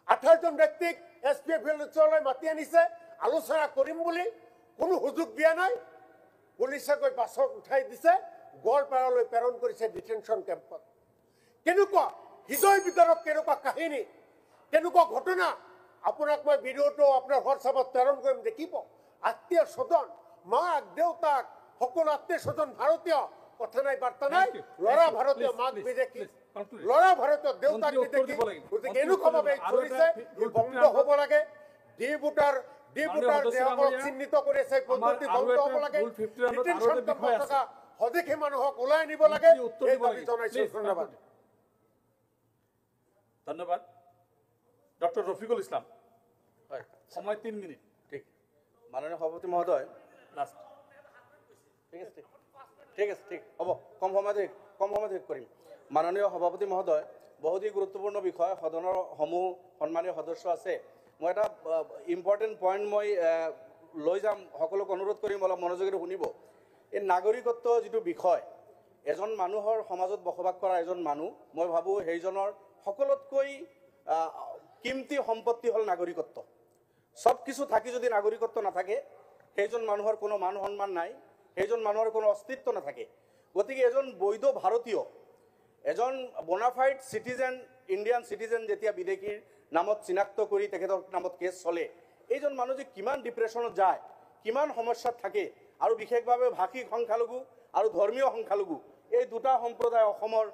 28 জন ব্যক্তিক এছপিএফ ভিলেজলৈ মাতি আনিছে আলোচনা কৰিম বুলি কোনো সুযোগ দিয়া নাই পুলিচে গৈ বাছত উঠাই দিছে গোৱালপাৰালৈ প্ৰেৰণ কৰিছে ডিটেনশ্যন কেম্পত কেনেকুৱা হৃদয় বিদাৰক কেনেকুৱা কাহিনী কেনেকুৱা ঘটনা আপোনাক মই ভিডিঅ'টো আপোনাৰ হোৱাটছএপত প্ৰেৰণ কৰিম দেখিব আত্মীয় স্বজন মাক দেউতাক সকলো আত্মীয় স্বজন ভাৰতীয় কথা নাই বাৰ্তা নাই ল'ৰা ভাৰতীয় মাক বিদেশী ল'ৰা ভাৰতীয় দেউতাক বিদেশী গতিকে এনেকুৱাভাৱে চলিছে বন্ধ হ'ব লাগে ডি ভোটাৰ যিসকলক চিহ্নিত কৰিছে পদ্ধতি বন্ধ হ'ব লাগে ডিটেনশ্যন কেম্পত থকা সদেশী মানুহক ওলাই নিব লাগে এই দাবী জনাইছো ধন্যবাদ ডক্টৰ ৰফিকুল ইছলাম সময় 3 মিনিট ঠিক মাননীয় সভাপতি মহোদয় লাষ্ট ঠিক আছে হ'ব কম সময়ত শেষ কৰিম মাননীয় সভাপতি মহোদয় বহুতেই গুৰুত্বপূৰ্ণ বিষয় সদনৰ সমূহ সন্মানীয় সদস্য আছে মই এটা ইম্পৰ্টেণ্ট পইণ্ট মই লৈ যাম সকলোক অনুৰোধ কৰিম অলপ মনোযোগেৰে শুনিব এই নাগৰিকত্ব যিটো বিষয় এজন মানুহৰ সমাজত বসবাস কৰা এজন মানুহ মই ভাবোঁ সেইজনৰ সকলোতকৈ কিমতি সম্পত্তি হ'ল নাগৰিকত্ব সব কিছু থাকি যদি নাগৰিকত্ব নাথাকে সেইজন মানুহৰ কোনো মান সন্মান নাই সেইজন মানুহৰ কোনো অস্তিত্ব নাথাকে গতিকে এজন বৈধ ভাৰতীয়, এজন বনাফাইড চিটিজেন, ইণ্ডিয়ান চিটিজেন যেতিয়া বিদেশীৰ নামত চিনাক্ত কৰি তেখেতৰ নামত কেছ চলে, এইজন মানুহ যে কিমান ডিপ্ৰেশ্যনত যায়, কিমান সমস্যাত থাকে, আৰু বিশেষভাৱে ভাষিক সংখ্যালঘু আৰু ধৰ্মীয় সংখ্যালঘু এই দুটা সম্প্ৰদায় অসমৰ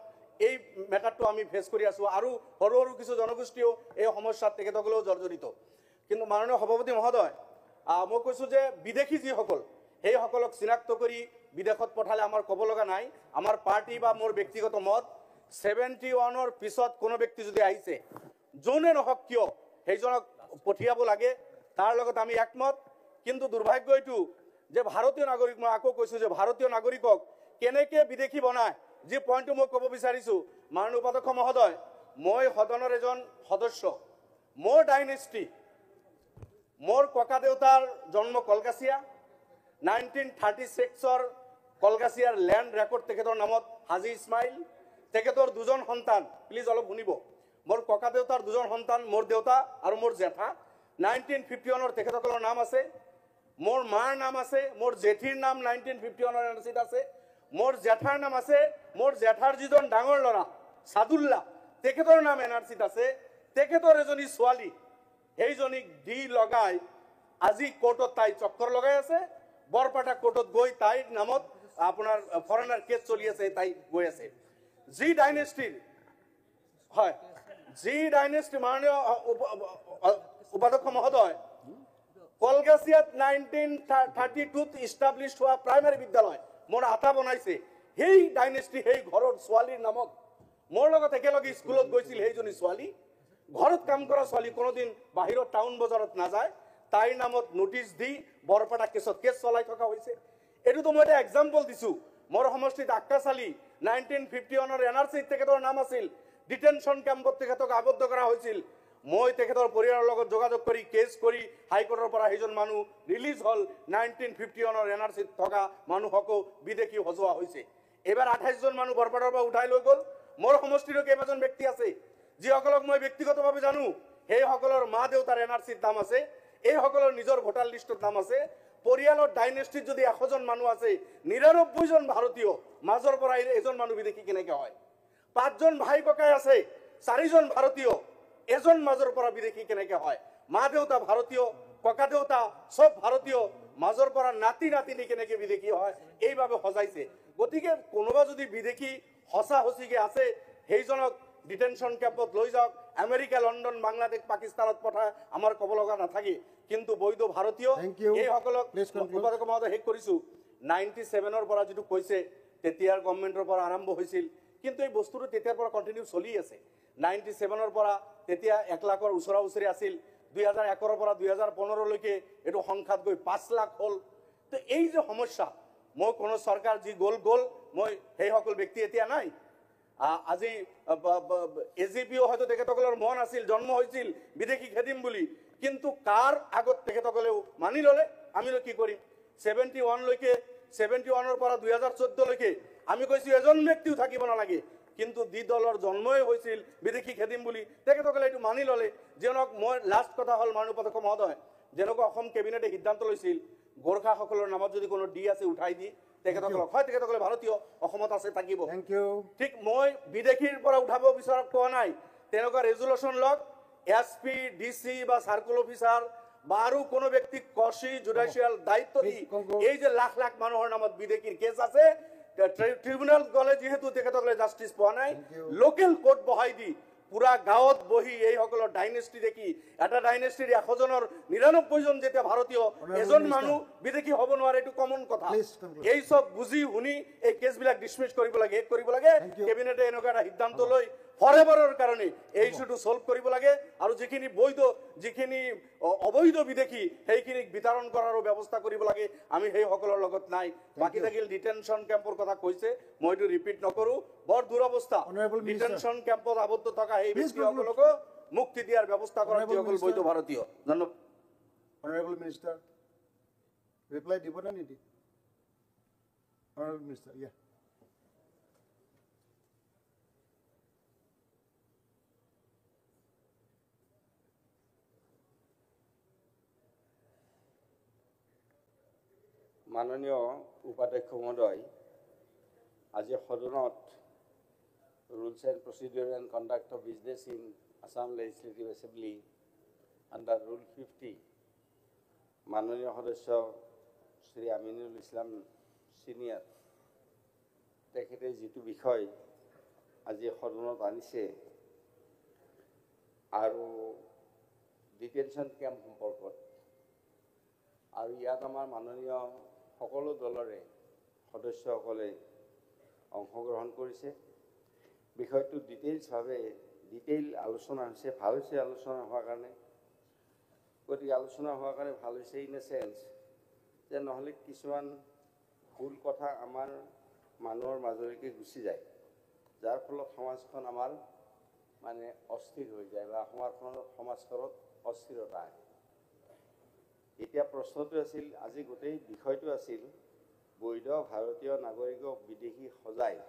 এই মেটাৰটো আমি ফেচ কৰি আছোঁ, আৰু সৰু সৰু কিছু জনগোষ্ঠীও এই সমস্যাত তেখেতসকলেও জৰ্জৰিত। কিন্তু মাননীয় সভাপতি মহোদয়, মই কৈছোঁ যে বিদেশী যিসকল, সেইসকলক চিনাক্ত কৰি বিদেশত পঠালে আমাৰ ক'ব লগা নাই। আমাৰ পাৰ্টি বা মোৰ ব্যক্তিগত মত, 71-ৰ পিছত কোনো ব্যক্তি যদি আহিছে, যোনে নহওক কিয় সেইজনক পঠিয়াব লাগে, তাৰ লগত আমি একমত। কিন্তু দুৰ্ভাগ্য এইটো যে ভাৰতীয় নাগৰিক, মই আকৌ কৈছোঁ যে ভাৰতীয় নাগৰিকক কেনেকৈ বিদেশী বনায়, যি পইণ্টটো মই ক'ব বিচাৰিছোঁ, মাননীয় উপাধ্যক্ষ মহোদয়, মই সদনৰ এজন সদস্য, মোৰ ডাইনেষ্টি, মোৰ ককা দেউতাৰ জন্ম কলকাছিয়া, 1936-ৰ কলকাছিয়াৰ লেণ্ড ৰেকৰ্ড তেখেতৰ নামত হাজি ইছমাইল, তেখেতৰ দুজন সন্তান, প্লিজ অলপ শুনিব, মোৰ ককা দেউতাৰ দুজন সন্তান, মোৰ দেউতা আৰু মোৰ জেঠা, 1951-ৰ তেখেতসকলৰ নাম আছে, মোৰ মাৰ নাম আছে, মোৰ জেঠীৰ নাম 1951-ৰ এনচিত আছে, মোৰ জেঠাৰ নাম আছে, মোৰ জেঠাৰ যিজন ডাঙৰ ল'ৰা সাদুল্লাহ তেখেতৰ নাম এনআৰচিত আছে, তেখেতৰ এজনী ছোৱালী, সেইজনীক দি লগাই আজি কোৰ্টত তাই চক্কৰ লগাই আছে, বৰপেটা কোৰ্টত গৈ তাইৰ নামত আপোনাৰ ফৰেনাৰ কেছ চলি আছে, তাই গৈ আছে। যি ডাইনেষ্টিৰ, হয়, যি ডাইনেষ্টি, মাননীয় উপাধ্যক্ষ মহোদয়, কলকাছিয়াত 1932-ত ইষ্টাব্লিছ হোৱা প্ৰাইমাৰী বিদ্যালয় মোৰ আটা বনাইছে, সেই ডাইনেষ্টি, সেই ঘৰৰ ছোৱালীৰ নামত। মোৰ লগত একেলগে স্কুলত গৈছিল সেইজনী ছোৱালী, ঘৰত কাম কৰা ছোৱালী, কোনোদিন বাহিৰত টাউন বজাৰত নাযায়, তাইৰ নামত নোটিছ দি বৰপেটা কেছত কেছ চলাই থকা হৈছে। এইটোতো মই এটা এক্সাম্পল দিছোঁ। মোৰ সমষ্টিত আক্কাচালি 1951-ৰ এনআৰচিত তেখেতৰ নাম আছিল, ডিটেনশ্যন কেম্পত তেখেতক আবদ্ধ কৰা হৈছিল। মই তেখেতৰ পৰিয়ালৰ লগত যোগাযোগ কৰি কেছ কৰি হাইকোৰ্টৰ পৰা সেইজন মানুহ ৰিলিজ হ'ল। 1951-ৰ এনআৰচিত থকা মানুহকো বিদেশী সজোৱা হৈছে। এইবাৰ 28জন মানুহ বৰপেটাৰ পৰা উঠাই লৈ গ'ল। মোৰ সমষ্টিৰো কেইবাজন ব্যক্তি আছে যিসকলক মই ব্যক্তিগতভাৱে জানো, সেইসকলৰ মা দেউতাৰ এনআৰচিত নাম আছে, এইসকলৰ নিজৰ ভোটাৰ লিষ্টত নাম আছে। পৰিয়ালৰ ডাইনেষ্টিত যদি 100জন মানুহ আছে, 99জন ভাৰতীয়, মাজৰ পৰা এজন মানুহ বিদেশী কেনেকৈ হয়? 5জন ভাই ককাই আছে, 4জন ভাৰতীয়, এজন মাজৰ পৰা বিদেশী কেনেকৈ হয়? মা দেউতা ভাৰতীয়, ককা দেউতা সব ভাৰতীয়, মাজৰ পৰা নাতি নাতিনী কেনেকৈ বিদেশী হয়? এইভাবে সজাইছে। গতিকে কোনোবা যদি বিদেশী সঁচা সঁচিকে আছে, সেইজনক ডিটেনশ্যন কেম্পত লৈ যাওক, আমেৰিকা, লণ্ডন, বাংলাদেশ, পাকিস্তানত পঠায়, আমাৰ ক'ব লগা নাথাকে। কিন্তু বৈধ ভাৰতীয় এইসকলক উপাধ্যক্ষ মহোদয় শেষ কৰিছোঁ। 97-ৰ পৰা যিটো কৈছে, তেতিয়াৰ গভৰ্ণমেণ্টৰ পৰা আৰম্ভ হৈছিল, কিন্তু এই বস্তুটো তেতিয়াৰ পৰা কণ্টিনিউ চলি আছে। 97-ৰ পৰা তেতিয়া 1 লাখৰ ওচৰা ওচৰি আছিল, 2001-ৰ পৰা 2015লৈকে এইটো সংখ্যাত গৈ 5 লাখ হ'ল। তো এই যে সমস্যা, মই কোনো চৰকাৰ যি গ'ল, মই সেইসকল ব্যক্তি এতিয়া নাই। আজি এজিপিও হয়তো তেখেতসকলৰ মন আছিল, জন্ম হৈছিল বিদেশী খেদিম বুলি, কিন্তু কাৰ আগত তেখেতসকলেও মানি ল'লে, আমিনো কি কৰিম? 71-ৰ পৰা 2014লৈকে আমি কৈছোঁ এজন ব্যক্তিও থাকিব নালাগে, কিন্তু যি দলৰ জন্মই হৈছিল বিদেশী খেদিম বুলি, তেখেতসকলে এইটো মানি ল'লে। যেনক মই লাষ্ট কথা হ'ল, মাননীয় উপাধ্যক্ষ মহোদয়, যেনেকৈ অসম কেবিনেটে সিদ্ধান্ত লৈছিল, গোৰ্খাসকলৰ নামত যদি কোনো ডি আছে উঠাই দি তেখেতসকলক, হয় তেখেতসকলে ভাৰতীয়, অসমত আছে, থাকিব। ঠিক মই বিদেশীৰ পৰা উঠাব বিচৰা কোৱা নাই, তেনেকুৱা ৰেজুলেশ্যন লওক, SP, DC বা চাৰ্কুল অফিচাৰ বা আৰু কোনো ব্যক্তিক কষি জুডিচিয়েল দায়িত্ব দি এই যে লাখ লাখ মানুহৰ নামত বিদেশীৰ কেছ আছে, ট্ৰিবিউনেল গ'লে যিহেতু তেখেতসকলে জাষ্টিছ পোৱা নাই, লোকেল কোৰ্ট বহাই দি পুৰা গাঁৱত বহি এইসকলৰ ডাইনেষ্টি দেখি, এটা ডাইনেষ্টিৰ 100জনৰ 99জন যেতিয়া ভাৰতীয়, এজন মানুহ বিদেশী হ'ব নোৱাৰে, এইটো কমন কথা। এই চব বুজি শুনি এই কেছবিলাক ডিছমিছ কৰিব লাগে, শেষ কৰিব লাগে। কেবিনেটে এনেকুৱা এটা সিদ্ধান্ত লৈ ফৰএভাৰৰ কাৰণে এই ইছ্যুটো ছল্ভ কৰিব লাগে, আৰু যিখিনি বৈধ, যিখিনি অবৈধ বিদেশী, সেইখিনিক বিতৰণ কৰাৰো ব্যৱস্থা কৰিব লাগে। আমি সেইসকলৰ লগত নাই। বাকী থাকিল ডিটেনশ্যন কেম্পৰ কথা কৈছে, মই এইটো ৰিপিট নকৰোঁ। বৰ দুৰৱস্থা, ডিটেনশ্যন কেম্পত আবদ্ধ থকা সেই ব্যক্তিসকলকো মুক্তি দিয়াৰ ব্যৱস্থা কৰা যিসকল বৈধ ভাৰতীয়। ধন্যবাদ। অনাৰেবল মিনিষ্টাৰ ৰিপ্লাই দিব নে নিদিয়ে? অনাৰেবল মিনিষ্টাৰ, ইয়া। মাননীয় উপাধ্যক্ষ মহোদয়, আজি সদনত Rules and Procedure and Conduct of Business in Assam Legislative Assembly under Rule 50 মাননীয় সদস্য শ্ৰী আমিনুল ইছলাম সিনিয়ৰ তেখেতে যেটো বিষয় আজি সদনত আনিছে আৰু ডিটেনশন ক্যাম্প সম্পৰ্কত আৰু ইয়াত আমাৰ মাননীয় সকলো দলৰে সদস্যসকলে অংশগ্ৰহণ কৰিছে বিষয়টো ডিটেইল আলোচনা হৈছে ভাল হৈছে আলোচনা হোৱাৰ কাৰণে গতিকে আলোচনা হোৱাৰ কাৰণে ভাল হৈছে ইন এ সেন্স যে নহ'লে কিছুমান ভুল কথা আমাৰ মানুহৰ মাজলৈকে গুচি যায় যাৰ ফলত সমাজখন আমাৰ মানে অস্থিৰ হৈ যায় বা সমাজখনত অস্থিৰতা আহে এতিয়া প্ৰশ্নটো আছিল আজি গোটেই বিষয়টো আছিল বৈধ ভাৰতীয় নাগৰিকক বিদেশী সজাই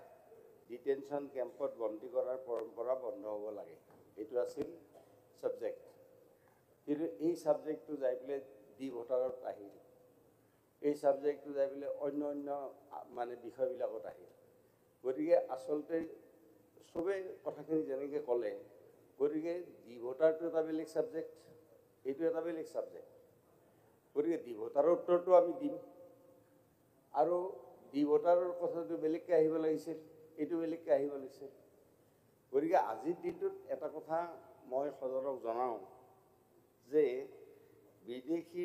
ডিটেনশন কেম্পত বন্দী কৰাৰ পৰম্পৰা বন্ধ হ'ব লাগে এইটো আছিল সাবজেক্ট কিন্তু এই সাবজেক্টটো যাই পেলাই ডি ভোটাৰত আহিল এই সাবজেক্টটো যাই পেলাই অন্য মানে বিষয়বিলাকত আহিল গতিকে আচলতে সবে কথাখিনি যেনেকৈ ক'লে গতিকে ডি ভোটাৰটো এটা বেলেগ সাবজেক্ট এইটো এটা বেলেগ সাবজেক্ট গতিকে ডি ভোটাৰৰ উত্তৰটো আমি দিম আৰু ডি ভোটাৰৰ কথাটো বেলেগকৈ আহিব লাগিছিল এইটো বেলেগকৈ আহিব লাগিছিল গতিকে আজিৰ দিনটোত এটা কথা মই সদনক জনাওঁ যে বিদেশী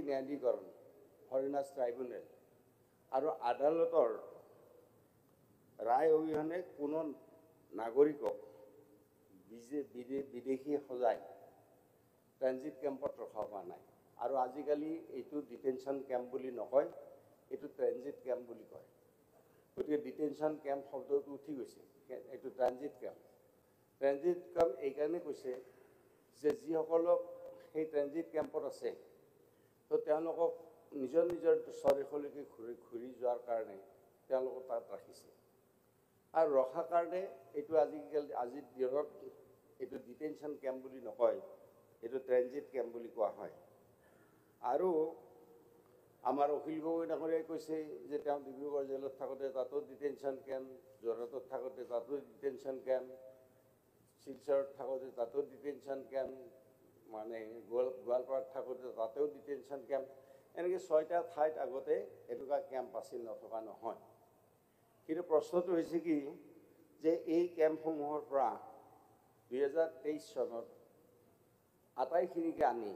ন্যায়াধিকৰণ ফৰেনাৰ্ছ ট্ৰাইব্যুনেল আৰু আদালতৰ ৰায় অবিহনে কোনো নাগৰিকক বিদেশী সজাই ট্ৰানজিট কেম্পত ৰখা হোৱা নাই আৰু আজিকালি এইটো ডিটেনশন কেম্প বুলি নকয় এইটো ট্ৰানজিট কেম্প বুলি কয় গতিকে ডিটেনশন কেম্প শব্দটো উঠি গৈছে এইটো ট্ৰানজিট কেম্প এইকাৰণে কৈছে যে যিসকলক সেই ট্ৰানজিট কেম্পত আছে তো তেওঁলোকক নিজৰ স্বদেশলৈকে ঘূৰি যোৱাৰ কাৰণে তেওঁলোকক তাত ৰাখিছে আৰু ৰখাৰ কাৰণে এইটো আজিৰ দিনত এইটো ডিটেনশন কেম্প বুলি নকয় এইটো ট্ৰানজিট কেম্প বুলি কোৱা হয় আৰু আমাৰ অখিল গগৈ ডাঙৰীয়াই কৈছে যে তেওঁ ডিব্ৰুগড় জেলত থাকোঁতে তাতো ডিটেনশন কেম্প যোৰহাটত থাকোঁতে তাতো ডিটেনশন কেম্প শিলচৰত থাকোঁতে তাতো ডিটেনশন কেম্প মানে গোৱালপাৰাত থাকোঁতে তাতেও ডিটেনশন কেম্প এনেকৈ 6টা ঠাইত আগতে এনেকুৱা কেম্প আছিল নথকা নহয় কিন্তু প্ৰশ্নটো হৈছে কি যে এই কেম্পসমূহৰ পৰা 2023 চনত আটাইখিনিকে আনি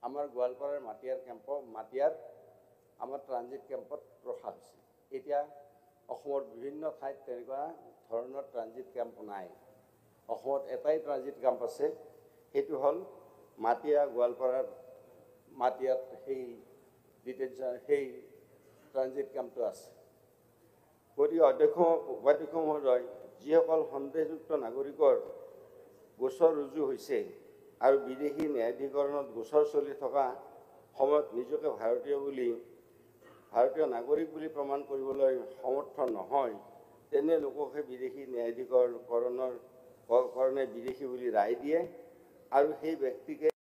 আমাৰ গোৱালপাৰাৰ মাটিয়াৰ আমাৰ ট্ৰানজিট কেম্পত ৰখা হৈছে এতিয়া অসমৰ বিভিন্ন ঠাইত তেনেকুৱা ধৰণৰ ট্ৰানজিট কেম্প নাই অসমত এটাই ট্ৰানজিট কেম্প আছে সেইটো হ'ল গোৱালপাৰাৰ মাটিয়াত সেই ট্ৰানজিট কেম্পটো আছে গতিকে উপাধ্যক্ষ মহোদয় যিসকল সন্দেহযুক্ত নাগৰিকৰ গোচৰ ৰুজু হৈছে আৰু বিদেশী ন্যায়াধিকৰণত গোচৰ চলি থকা সময়ত নিজকে ভাৰতীয় নাগৰিক বুলি প্ৰমাণ কৰিবলৈ সমৰ্থ নহয় তেনে লোককহে বিদেশী ন্যায়াধিকৰণৰ বিদেশী বুলি ৰায় দিয়ে আৰু সেই ব্যক্তিকে